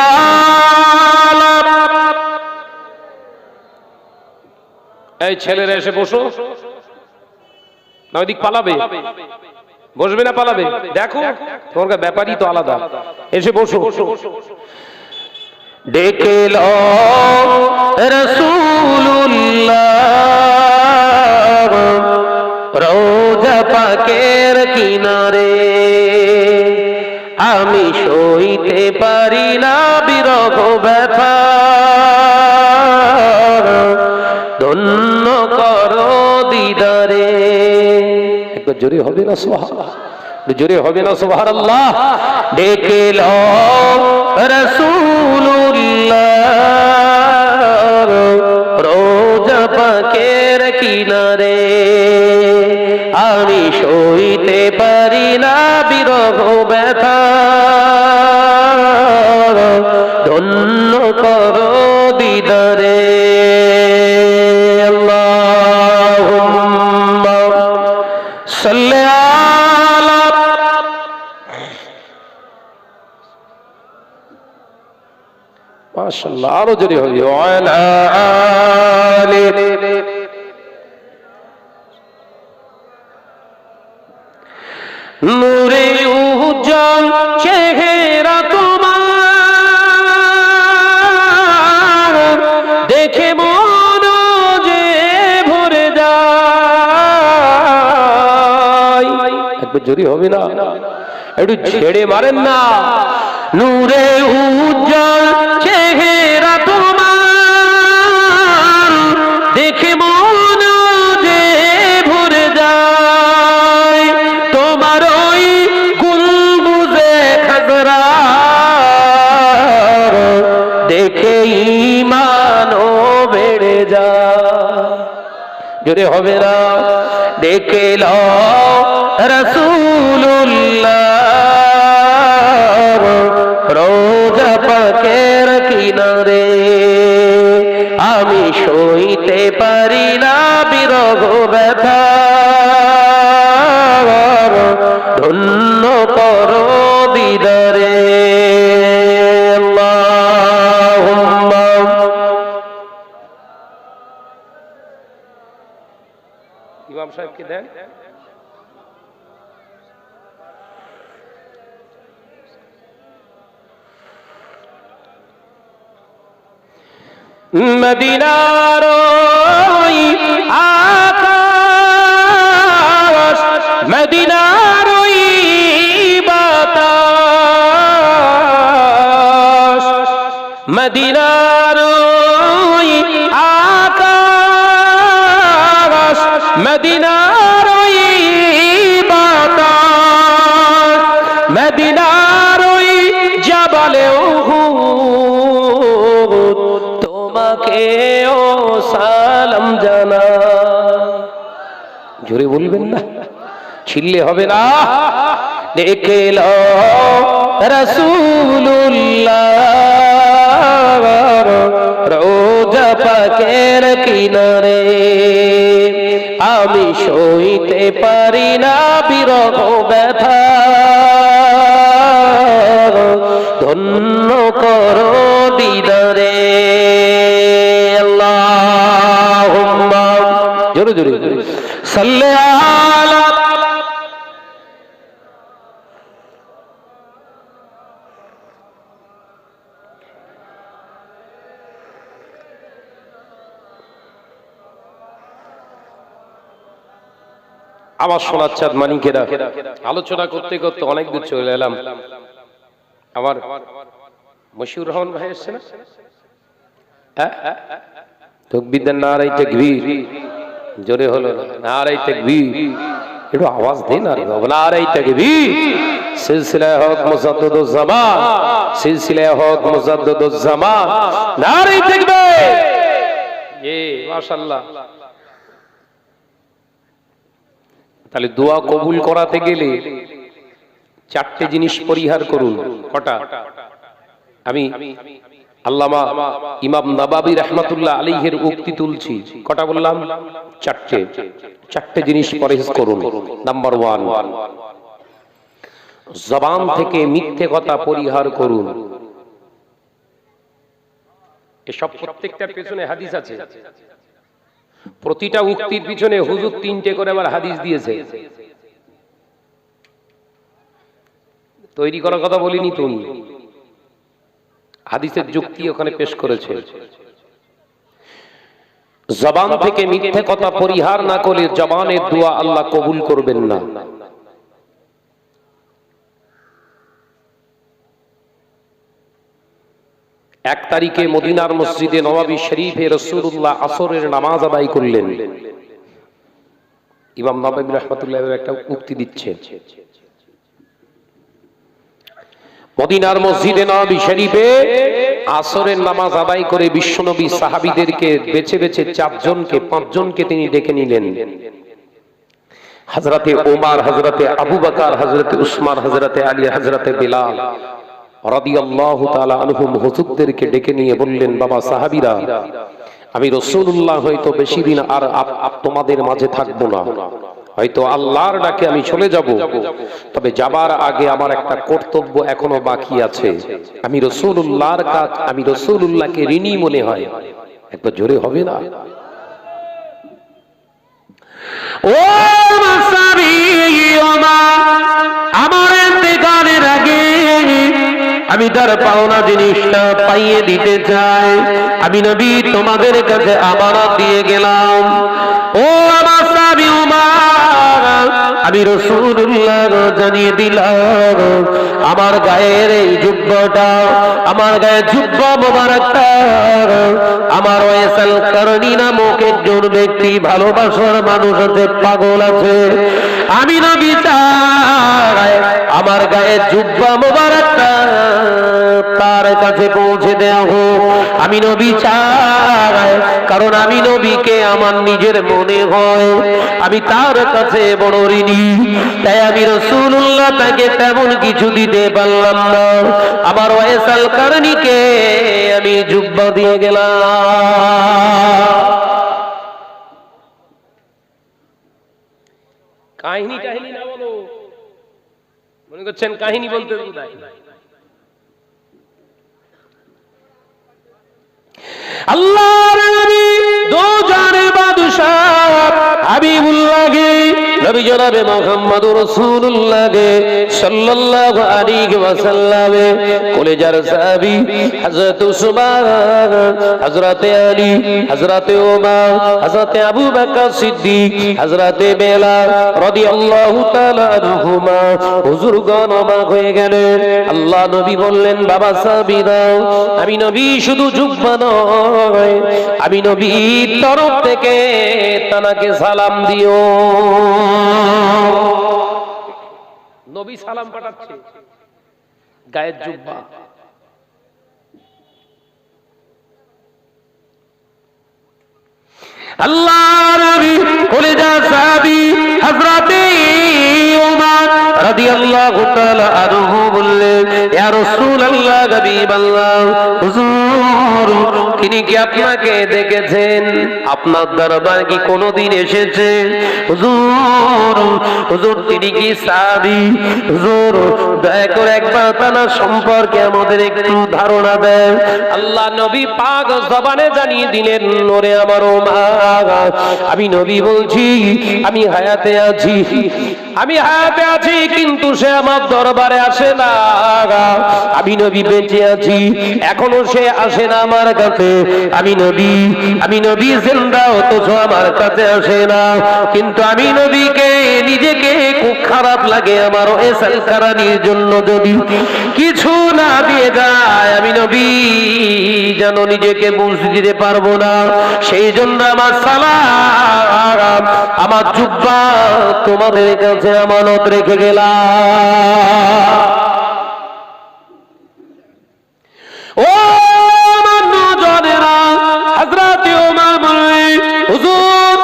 আলা। এই ছেলেরা এসে বসো না, ওইদিক পালাবে? বসবে না পালাবে? দেখো তোমার ব্যাপারই তো আলাদা। এসে বসো। ডেকে লো রাসূলুল্লাহ রওজা পাকের কিনারে, আমি সইতে পারি না বিরহ ব্যথা, ধন্য করো দিদারে। একবার জোরে হবে না সুবহানাল্লাহ? জোরে হবে না সুবহানাল্লাহ? ডেকে লো রাসূলুল্লাহ রওজা পাকের কিনারে, আমি সইতে পারি না বিরহ ব্যথা, ধন্য করো দিদারে। আল্লাহুম্মা সাল্লি আলা। মাশাআল্লাহ, আরো জোরে হবে। ওয়ালা আলি। নূরে উজ্জ্বল চেহারা তোমার, দেখে মন যে ভরে যায়। একবার জোরে হবে না? একটু ছেড়ে মারেন না। নূরে উজ্জ্বল চেহারা তোমার, দেখে মন যে ভরে যায়। তোমার ওই গুলবুজে খাজরা দেখে ঈমানও বেড়ে যায়। জোরে হবে না? দেখে লো রাসূলুল্লাহ রওজা পাকের কিনারে, আমি সইতে পারি না বিরহ ব্যথা, ধন্য করো দিদারে। আল্লাহুম্মা ইমাম সাহেবকে দেন। মদিনার ওই আকাশ, মদিনার ওই বাতাস, মদিনার ওই আকাশ, মদিনার ওই বাতাস, মদিনার ওই জাবালে উহুদ তোমাকেও সালাম জানা। জোরে বলবেন না, ছিললে হবে না। দেখল রাসূলুল্লাহ রোজা পাকের কিনারে, আমি সইতে পারি না বিরহ ব্যথা, ধন্য করো দিদারে। আল্লাহুম্মা জোরে জোরে সাল্লি আলা। আমার সোনার চাঁদ মানিকেরা, আলোচনা করতে করতে অনেক দূর চলে এলাম। আমার মশিউর রহমান ভাই এসছে না? তাকবীর দেন, নারায়ে তাকবীর। জোরে হলো না, নারায়ে তাকবীর। একটু আওয়াজ দেন আর নারায়ে তাকবীর। সিলসিলা হক মুজাদ্দিদুজ জামান, সিলসিলা হক মুজাদ্দিদুজ জামান, নারায়ে তাকবীর। মাশাআল্লাহ। তাহলে দোয়া কবুল করাতে গেলে চারটে জিনিস পরিহার করুন। কটা? আমি আল্লামা ইমাম নববী রাহমাতুল্লাহ আলাইহির উক্তি তুলছি। কটা বললাম? চারটে জিনিস পরহেজ করুন। নাম্বার 1, জবান থেকে মিথ্যে কথা পরিহার করুন। এসব প্রত্যেকটার পেছনে হাদিস আছে। প্রতিটা উক্তির পিছনে হুজুর 3টে করে আবার হাদিস দিয়েছে। তৈরি করার কথা বলিনি, তুমি হাদিসের যুক্তি ওখানে পেশ করেছে। জবান থেকে মিথ্যে কথা পরিহার না করলে জবানের দোয়া আল্লাহ কবুল করবেন না। এক তারিখে মদিনার মসজিদে নববী শরীফে রাসূলুল্লাহ আসরের নামাজ আদায় করলেন। ইমাম নববী রাহমাতুল্লাহ একটা উক্তি দিচ্ছেন। মদিনার মসজিদে নববী শরীফে আসরের নামাজ আদায় করে বিশ্বনবী সাহাবীদেরকে বেছে বেছে 4 জনকে 5 জনকে তিনি ডেকে নিলেন। হযরতে ওমর, হযরতে আবু বকর, হযরতে উসমান, হযরতে আলী, হযরতে বিলাল রাদিয়াল্লাহু তাআলা আনহুম হুজুরদেরকে ডেকে নিয়ে বললেন, বাবা সাহাবীরা, আমি রাসূলুল্লাহ হয়তো বেশি দিন আর তোমাদের মাঝে থাকবো না, হয়তো আল্লাহর ডাকে আমি চলে যাব, তবে যাবার আগে আমার একটা কর্তব্য এখনো বাকি আছে। আমি রাসূলুল্লাহর কাজ, আমি রাসূলুল্লাহকে ঋণী মনে হয়। একবার জোরে হবে না? ও মাসাবি ওমা, আমার ইন্তেকালের আগে আমি তার পাওনা জিনিসটা পাইয়ে দিতে চাই। আমি নবী তোমাদের কাছে আমানত দিয়ে গেলাম। ও আমার সাহাবী উমর, আমি রাসূলুল্লাহ জানিয়ে দিলাম, আমার গায়ের এই জুব্বাটা, আমার গায়ে জুব্বা মোবারকটা আমার ওয়াইসাল কারনী নামক একজন ব্যক্তি, ভালোবাসার মানুষ আছে, পাগল আছে, আমি নবী চাই আমার গায়ে জুব্বা মোবারকটা তার কাছে পৌঁছে দেওয়া হোক। আমি নবী চাই, কারণ আমি নবীকে আমার নিজের মনে হয়, আমি তার কাছে বড় ঋণী। তাই আমি রাসূলুল্লাহ তাকে তেমন কিছু দিতে পারলাম না, আমার ওয়াইসাল কারনীকে আমি জুব্বা দিয়ে গেলাম। কাহিনী কাহিনী না বলো, মনে করছেন কাহিনী বলতে নাই। আল্লাহর নবী দো জানের বাদশা হাবিবুল্লাহকে, নবী জনাবে মুহাম্মদুর রাসূলুল্লাহকে সাল্লাল্লাহু আলাইহি ওয়াসাল্লাম কলেজার সাহাবী হযরত উসমান, হযরত আলী, হযরত ওমর, হযরত আবু বকর সিদ্দিক, হযরত বেলাল রাদিয়াল্লাহু তাআলা আনহুমা হুজুরগণ অবাক হয়ে গেলেন। আল্লাহ নবী বললেন, বাবা সাহাবীরা, আমি নবী শুধু জুব্বা নয়, আমি নবীর তরফ থেকে তানাকে সালাম দিও। নবী সালাম পাঠাচ্ছে, গায়ের জুব্বা। আল্লাহ নবী কলেজা সাহাবী হযরতে ওমর রাদিয়াল্লাহু তাআলা আনহু বললেন, ইয়া রাসূলুল্লাহ, হাবিবাল্লাহ, হুজুর তিনি কি আপনাকে দেখেছেন? আপনার দরবার কি কোনোদিন এসেছে? হুজুর, হুজুর তিনি কি সাহাবী? হুজুর দয়া করে একবার তার সম্পর্কে আমাদের একটু ধারণা দেন। আল্লাহ নবী পাক জবানে জানিয়ে দিলেন, ওরে আমার ওমর, আমি নবী বলছি, আমি হায়াতে আছি, আমি হায়াতে আছি, কিন্তু সে আমার দরবারে আসে না। আমি নবী বেঁচে আছি, এখনো সে আসে না আমার কাছে। আমি নবী জিন্দা, অথচ আমার কাছে আসে না। কিন্তু আমি নবীকে নিজেকে খুব খারাপ লাগে আমার ওয়েসাল কারানির জন্য যদি কিছু না দিয়ে যায়, আমি নবী যেন নিজেকে বুঝ দিতে পারবো না। সেই জন্য আমার সালাম, আমার জুব্বা তোমাদের কাছে আমানত রেখে গেলাম। ও আমার নওজওয়ানেরা, হযরত ওমর বললেন, হুজুর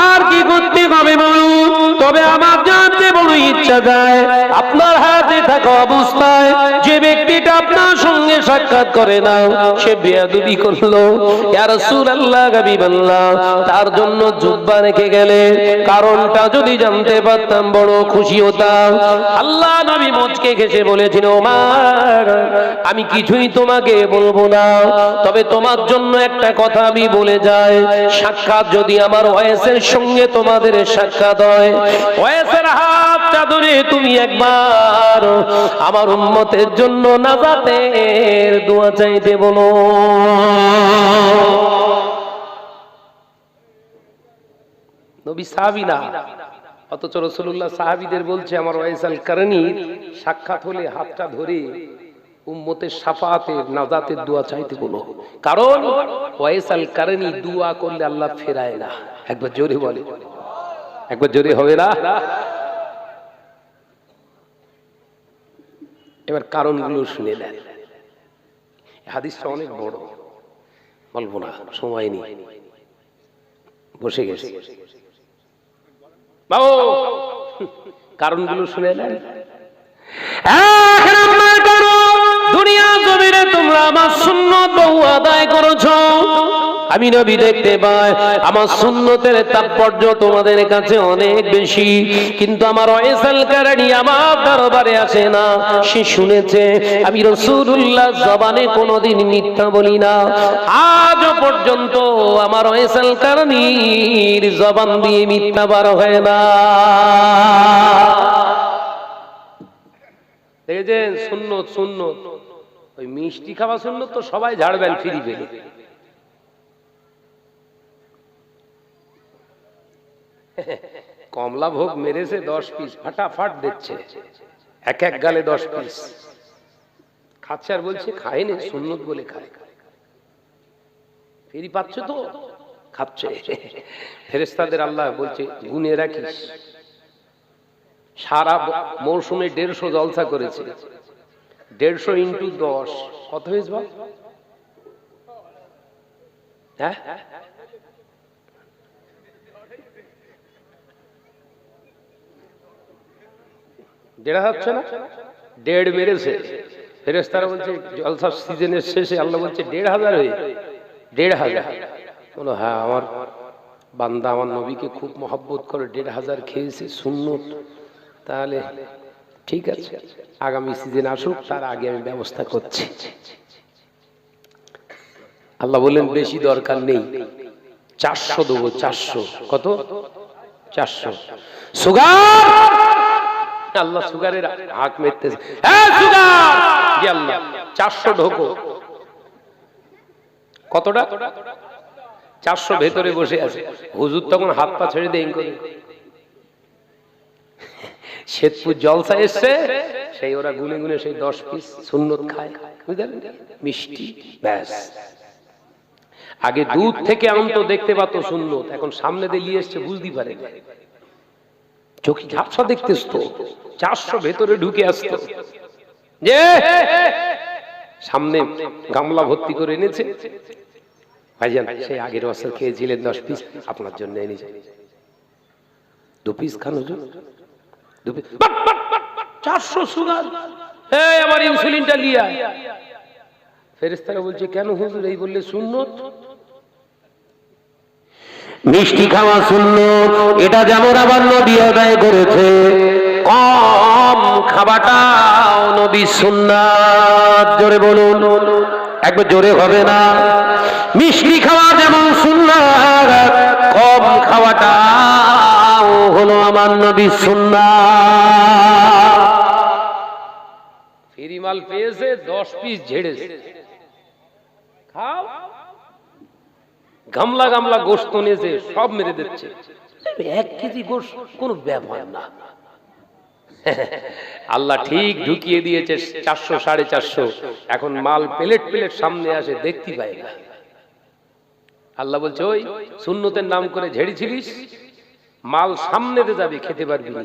আর কি করতে হবে বলুন, তবে আমার জানতে বড় ইচ্ছা যায়, আপনার হাতে থাকা অবস্থায় যে ব্যক্তিটা আপনার সঙ্গে সাক্ষাৎ করে না সে বেয়াদবি করলো, ইয়া রাসূলুল্লাহ, হাবিবাল্লাহ, তার জন্য জুব্বা রেখে গেলে কারণটা যদি জানতে পারতাম বড় খুশি হতাম। আল্লাহ নবী মুচকে হেসে বলেছেন, ওমর আমি কিছুই তোমাকে বলবো না, তবে তোমার জন্য একটা কথা আমি বলে যাই, সাক্ষাৎ যদি আমার ওয়েসের সঙ্গে তোমাদের সাক্ষাৎ হয়, ওয়েসের হাতটা ধরে তুমি একবার আমার উম্মতের জন্য নাজাতের দোয়া চাইতে বলো। নবী সাহাবী না, অথচ রাসূলুল্লাহ সাহাবীদের বলছে, আমার ওয়াইসাল কারণী সাক্ষাৎ হলে হাতটা ধরে উম্মতের শাফাআতের নাজাতের দোয়া চাইতে বলো। কারণ ওয়াইসাল কারণী দোয়া করলে আল্লাহ ফেরায় না। একবার জোরে বলে, একবার জোরে হবে না? এবার কারণগুলো শুনে নেন। হাদিসটা অনেক বড়, বলবো না, সময় নেই, বসে গেছে। বাবু কারণগুলো শুনে নেন। এক নাম্বার কারণ, দুনিয়া জমিনে তোমরা আমার সুন্নাত বহু আদায় করেছো। আমি নবী দেখতে পাই আমার সুন্নতের তাৎপর্য তোমাদের কাছে অনেক বেশি, কিন্তু আমার ওয়াইসাল কারণী আমার দরবারে আসে না। সে শুনেছে আমি রাসূলুল্লাহ জবানে কোনোদিন মিথ্যা বলি না, আজ পর্যন্ত আমার ওয়াইসাল কারণীর জবান দিয়ে মিথ্যা বার হয় না। দেখেছেন সুন্নত, সুন্নত ওই মিষ্টি খাওয়া সুন্নত তো সবাই ঝাড়বেন ফিরি ফেলে। কমলা ভোগ মেরেছে 10 পিস, ফাটাফাট দিচ্ছে, এক এক গালে 10 পিস খাচ্ছে, আর বলছে খায়নি, সুন্নত বলে খায়। ফিরি পাচ্ছ তো, খাচ্ছে। ফেরেশতাদের আল্লাহ বলছে গুনে রাখিস, সারা মৌসুমে 150 জলসা করেছে, 150 ইন্টু 10 কত হয়েছে বল? হ্যাঁ, 1,500 হচ্ছে না? 1.5 মেরেছে। ফেরেশতারা বলছে জলসার সিজনের শেষে আল্লাহ বলছে 1,500 হয়ে 1,500। বলো হ্যাঁ, আমার বান্দা আমার নবীকে খুব মহব্বত করে, 1,500 খেয়েছে সুন্নত, তাহলে ঠিক আছে, আগামী সিজন আসুক তার আগে আমি ব্যবস্থা করছি। আল্লাহ বললেন বেশি দরকার নেই, 400 দেবো, 400। কত? 400 সুগার। আল্লাহ সুগারের হাক মেরতেছে, হ্যাঁ সুগার জি আল্লাহ 400 ঢোকো। কতটা? 400 ভেতরে বসে আছে। হুজুর তখন হাত পা ছেড়ে দেন করে শেতপুর জলসা এসছে, সেই ওরা গুনে গুনে সেই 10 পিস সুন্নত খায়, বুঝলেন, মিষ্টি ব্যাস। আগে দুধ থেকে আনতো, দেখতে পাতো সুন্নত, এখন সামনে দিয়ে এসছে, বুঝতে পারে চোখে ঝাপসা দেখতেছ তো। 400 ভেতরে ঢুকে আসতো, যে সামনে গামলা ভর্তি করে এনেছে, ভাইজান সেই আগের বছর খেয়েছিলেন 10 পিস, আপনার জন্য এনেছে 2 পিস খান হুজুর, 2 পিস। 400 সুগার, এই আমার ইনসুলিনটা লিয়া। ফেরেশতারা বলছে কেন হুজুর? এই বললে সুন্নত। মিষ্টি খাওয়া সুন্নত, এটা যেমন আবার নবী আদায় করেছে, কম খাওয়াটাও নবী সুন্নাত। জোরে বলুন, একবার জোরে হবে না। মিষ্টি খাওয়া যেমন সুন্নাত, কম খাওয়াটাও হলো আমার নবী সুন্নাত। ফিরিমাল পেয়েছে, 10 পিস ঝেড়েছে, খাও। গামলা গামলা গোশত নিয়েছে, সব মেরে দিচ্ছে। 1 কেজি গোশত কোনো ব্যাপার না। আল্লাহ ঠিক ঢুকিয়ে দিয়েছে 400 450। এখন মাল প্লেট প্লেট সামনে আসে, দেখতে পাই না। আল্লাহ বলছে ওই সুন্নতের নাম করে ঝেড়েছিলিস, মাল সামনে দিয়ে যাবে, খেতে পারবি না।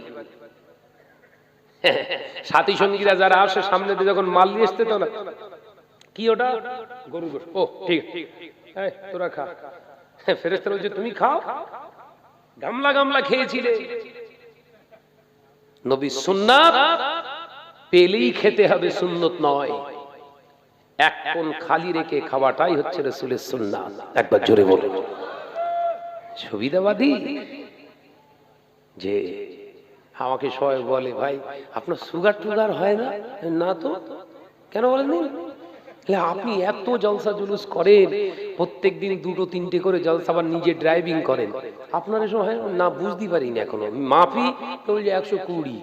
সাথী সঙ্গীরা যারা আসে সামনে দিয়ে যখন মাল নিয়ে আসতে, তো না কি ওটা গরু গোশত, ও ঠিক এই তোরা খা। ফেরেশতারা বলছে তুমি খাও, গামলা গামলা খেয়েছিলে। নবী সুন্নাত পেলেই খেতে হবে, সুন্নত নয়। এক কোণ খালি রেখে খাওয়াটাই হচ্ছে রাসূলের সুন্নাত। একবার জোরে বলুন, সুবিধাবাদী। যে আমাকে সবাই বলে ভাই আপনার সুগার টুগার হয় না? না তো, কেন বলেন? আপনি এত জলসা জুলুস করেন, প্রত্যেকদিন 2-3টে করে জলসা, আবার নিজে ড্রাইভিং করেন, আপনার এসব হয় না? বুঝতে পারিনি এখনো, মাফি তো 120।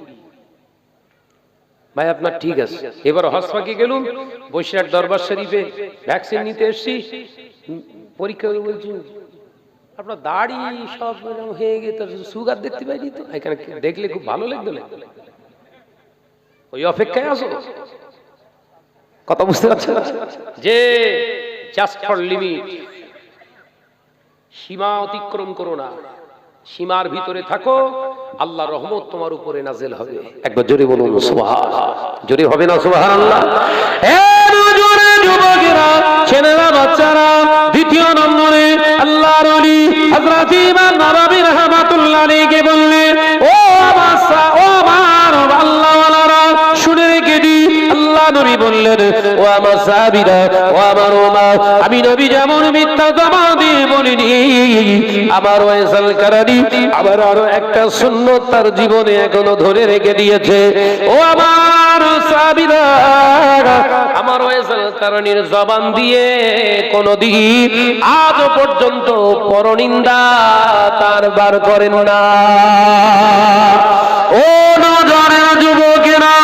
ভাই আপনার ঠিক আছে। এবার হসপাকে গেলুম, বৈশাখ দরবার শরীফে ভ্যাকসিন নিতে এসছি, পরীক্ষা করে বলছি আপনার দাড়ি সব হয়ে গেছে, সুগার দেখতে পাইনি তো। এখানে দেখলে খুব ভালো লাগতো না, ওই অপেক্ষায় আসো। কথা বুঝতে পারছেন? যে জাস্ট ফর লিমিট, সীমা অতিক্রম করো না, সীমার ভিতরে থাকো, আল্লাহ রহমত তোমার উপরে নাযিল হবে। একবার জোরে বলুন সুবহানাল্লাহ। জোরে হবে না সুবহানাল্লাহ? জোরে যুবকেরা, ছেলেরা, বাচ্চারা, দ্বিতীয় নম্বরে আল্লাহর ওলি হযরত ইমাম নববী রাহমাতুল্লাহ আলাইহি বললেন, ও আমার আল্লাহওয়ালারা শুনে রেখে দি। আল্লাহ নবী বললেন, ও আমার সাহাবীরা, ও আমার উম্মাহ, আমি নবী যেমন মিথ্যা জবান দিয়ে বলিনি, আমার ওয়াইসাল কারানি আবার আরো একটা সুন্নত তার জীবনে এখনো ধরে রেখে দিয়েছে। ও আমার সাহাবীরা, আমার ওয়াইসাল কারানির জবান দিয়ে কোনদিন আজ পর্যন্ত পরনিন্দা তার বার করেন না। ও নজরের যুবকেরা,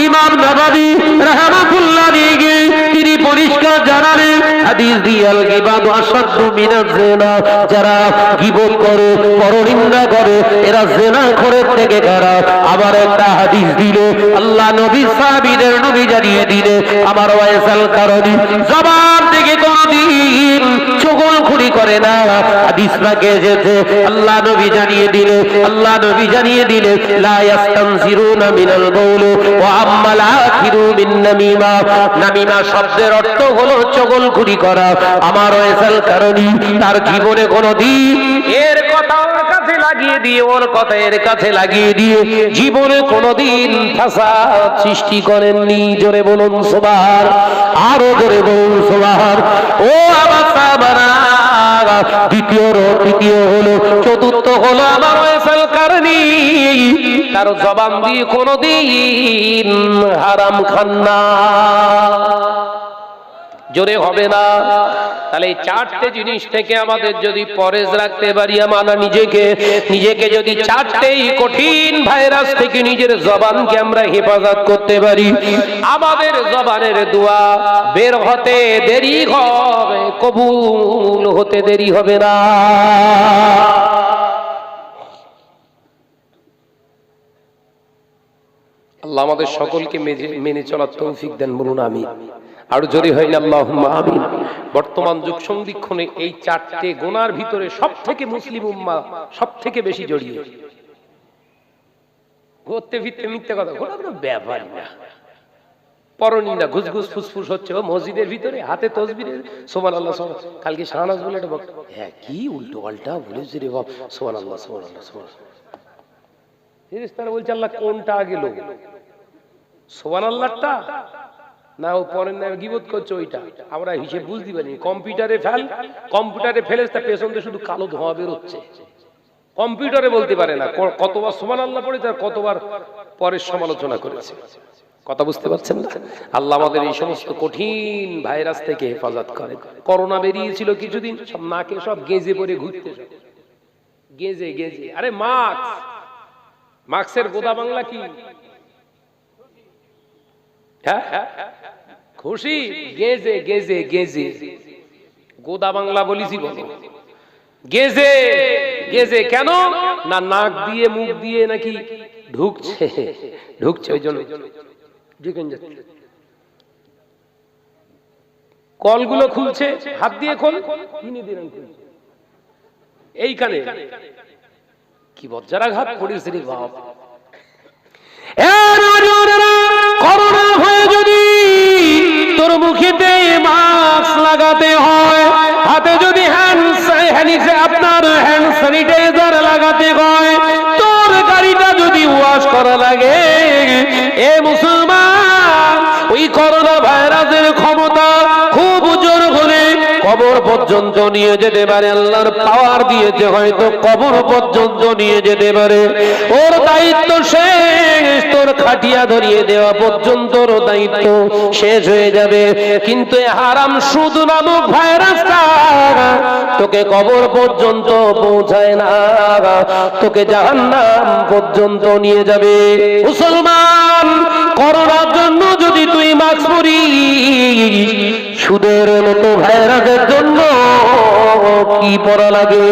ইমাম নববী রাহমাতুল্লাহ আলাইহি তিনি পরিষ্কার জানালেন, হাদিস দিয়াল গিবাত আসাদু মিনাজ জিনা, যারা গীবত করে, পরনিন্দা করে, এরা জিনাখোরের থেকে খারাপ। আবার একটা হাদিস দিলে আল্লাহ নবী সাহাবীদের নবী জানিয়ে দিলে, আমার ওয়াইসাল কারণী জবান থেকে কোনদিন চগলখুরি করে না। হাদিস রাখে যেতে আল্লাহ নবী জানিয়ে দিলে, আল্লাহ নবী জানিয়ে দিলে, লা ইয়াস্তানজিরুনা মিনাল গাউল ওয়া আম্মাল আখিরু মিন নামিমা। নামিমা শব্দের অর্থ হলো চগলখুরি করা। আমার ওয়াইসাল কারণী তার জীবনে কোনদিন এর কথা ওর কাছে লাগিয়ে দিয়ে, ওর কথা এর কাছে লাগিয়ে দিয়ে জীবনে কোনদিন ফাসাদ সৃষ্টি করেননি। জোরে বলুন সুবহান, আরো জোরে বলুন সুবহান। ও আমার সাহাবারা, দ্বিতীয় হলো, চতুর্থ হলো আমার ওয়াইসাল কারণী তার জবান দিয়ে কোনদিন হারাম খান না। জোরে হবে না। তাহলে এই চারটে জিনিস থেকে আমাদের যদি পরেজ রাখতে পারি, আমরা নিজেকে যদি চারটেই কঠিন ভাইরাস থেকে নিজের জবানকে আমরা হেফাজত করতে পারি, আমাদের জবানের দোয়া বের হতে দেরি হবে, কবুল হতে দেরি হবে না। আল্লাহ আমাদের সকলকে মেনে চলার তৌফিক দেন, বলুন আমিন। আর যদি হয় না আল্লাহুম্মা আমিন। বর্তমান যুগ সন্ধিক্ষণে এই চারটে গুনার ভিতরে সবথেকে মুসলিম উম্মাহ সবথেকে বেশি জড়িয়ে। ঘুরতে ফিরতে মিথ্যা কথা বলা কোনো ব্যাপারই না, পরনিন্দা ঘুসঘুস ফুসফুস হচ্ছে ও মসজিদের ভিতরে, হাতে তসবির সুবহানাল্লাহ সুবহানাল্লাহ। কালকে শাহনাজ বলে একটা বক্তা, হ্যাঁ কি উল্টো পাল্টা বলেছে রে বাপ, সুবহানাল্লাহ সুবহানাল্লাহ সুবহানাল্লাহ। ফেরেশতারা বলছে আল্লাহ কোনটা আগে লোক, সুবহানাল্লাহটা না ও পরের নামে গীবত করছে ওইটা? আমরা হিসেব বুঝতে পারি। কম্পিউটারে ফেরেশতা পেছন দিয়ে শুধু কালো ধোঁয়া বের হচ্ছে, কম্পিউটারে বলতে পারে না কতবার সুবহানাল্লাহ পড়েছে আর কতবার পরের সমালোচনা করেছে। কথা বুঝতে পারছেন না? আল্লাহ আমাদের এই সমস্ত কঠিন ভাইরাস থেকে হেফাজত করে। করোনা বেরিয়েছিল কিছুদিন, সব নাকে সব গেজে পরে ঘুরতে, গেজে গেজে। আরে মাস্কের গোদা বাংলা কি? হ্যাঁ খুশি, গেজে গেজে গেজে, গোদা বাংলা বলিছি বলো। গেজে গেজে কেন না, নাক দিয়ে মুখ দিয়ে নাকি ঢুকছে ওই জন্য কলগুলো খুলছে, হাত দিয়ে খোল, এইখানে কি বজ্রাঘাত পড়েছে রে বাপ। করোনা হয়ে যদি তোর মুখেতে মাস্ক লাগাতে হয়, হাতে যদি আপনার হ্যান্ড স্যানিটাইজার লাগাতে হয়, তোর গাড়িটা যদি ওয়াশ করা লাগে, এ মুসলমান ওই করোনা ভাইরাসের ক্ষমতা খুব জোর হলে কবর পর্যন্ত নিয়ে যেতে পারে। আল্লাহর পাওয়ার দিয়েছে, হয়তো কবর পর্যন্ত নিয়ে যেতে পারে। ওর দায়িত্ব শেষ, তোর খাটিয়া ধরিয়ে দেওয়া পর্যন্ত ওর দায়িত্ব শেষ হয়ে যাবে। কিন্তু হারাম সুদ নামক ভাইরাসটা তোকে কবর পর্যন্ত পৌঁছায় না, তোকে জাহান্নাম পর্যন্ত নিয়ে যাবে। মুসলমান, করোনার জন্য যদি তুই মাস্ক পরিস, সুদের মতো ভাইরাসের জন্য কি পড়া লাগে?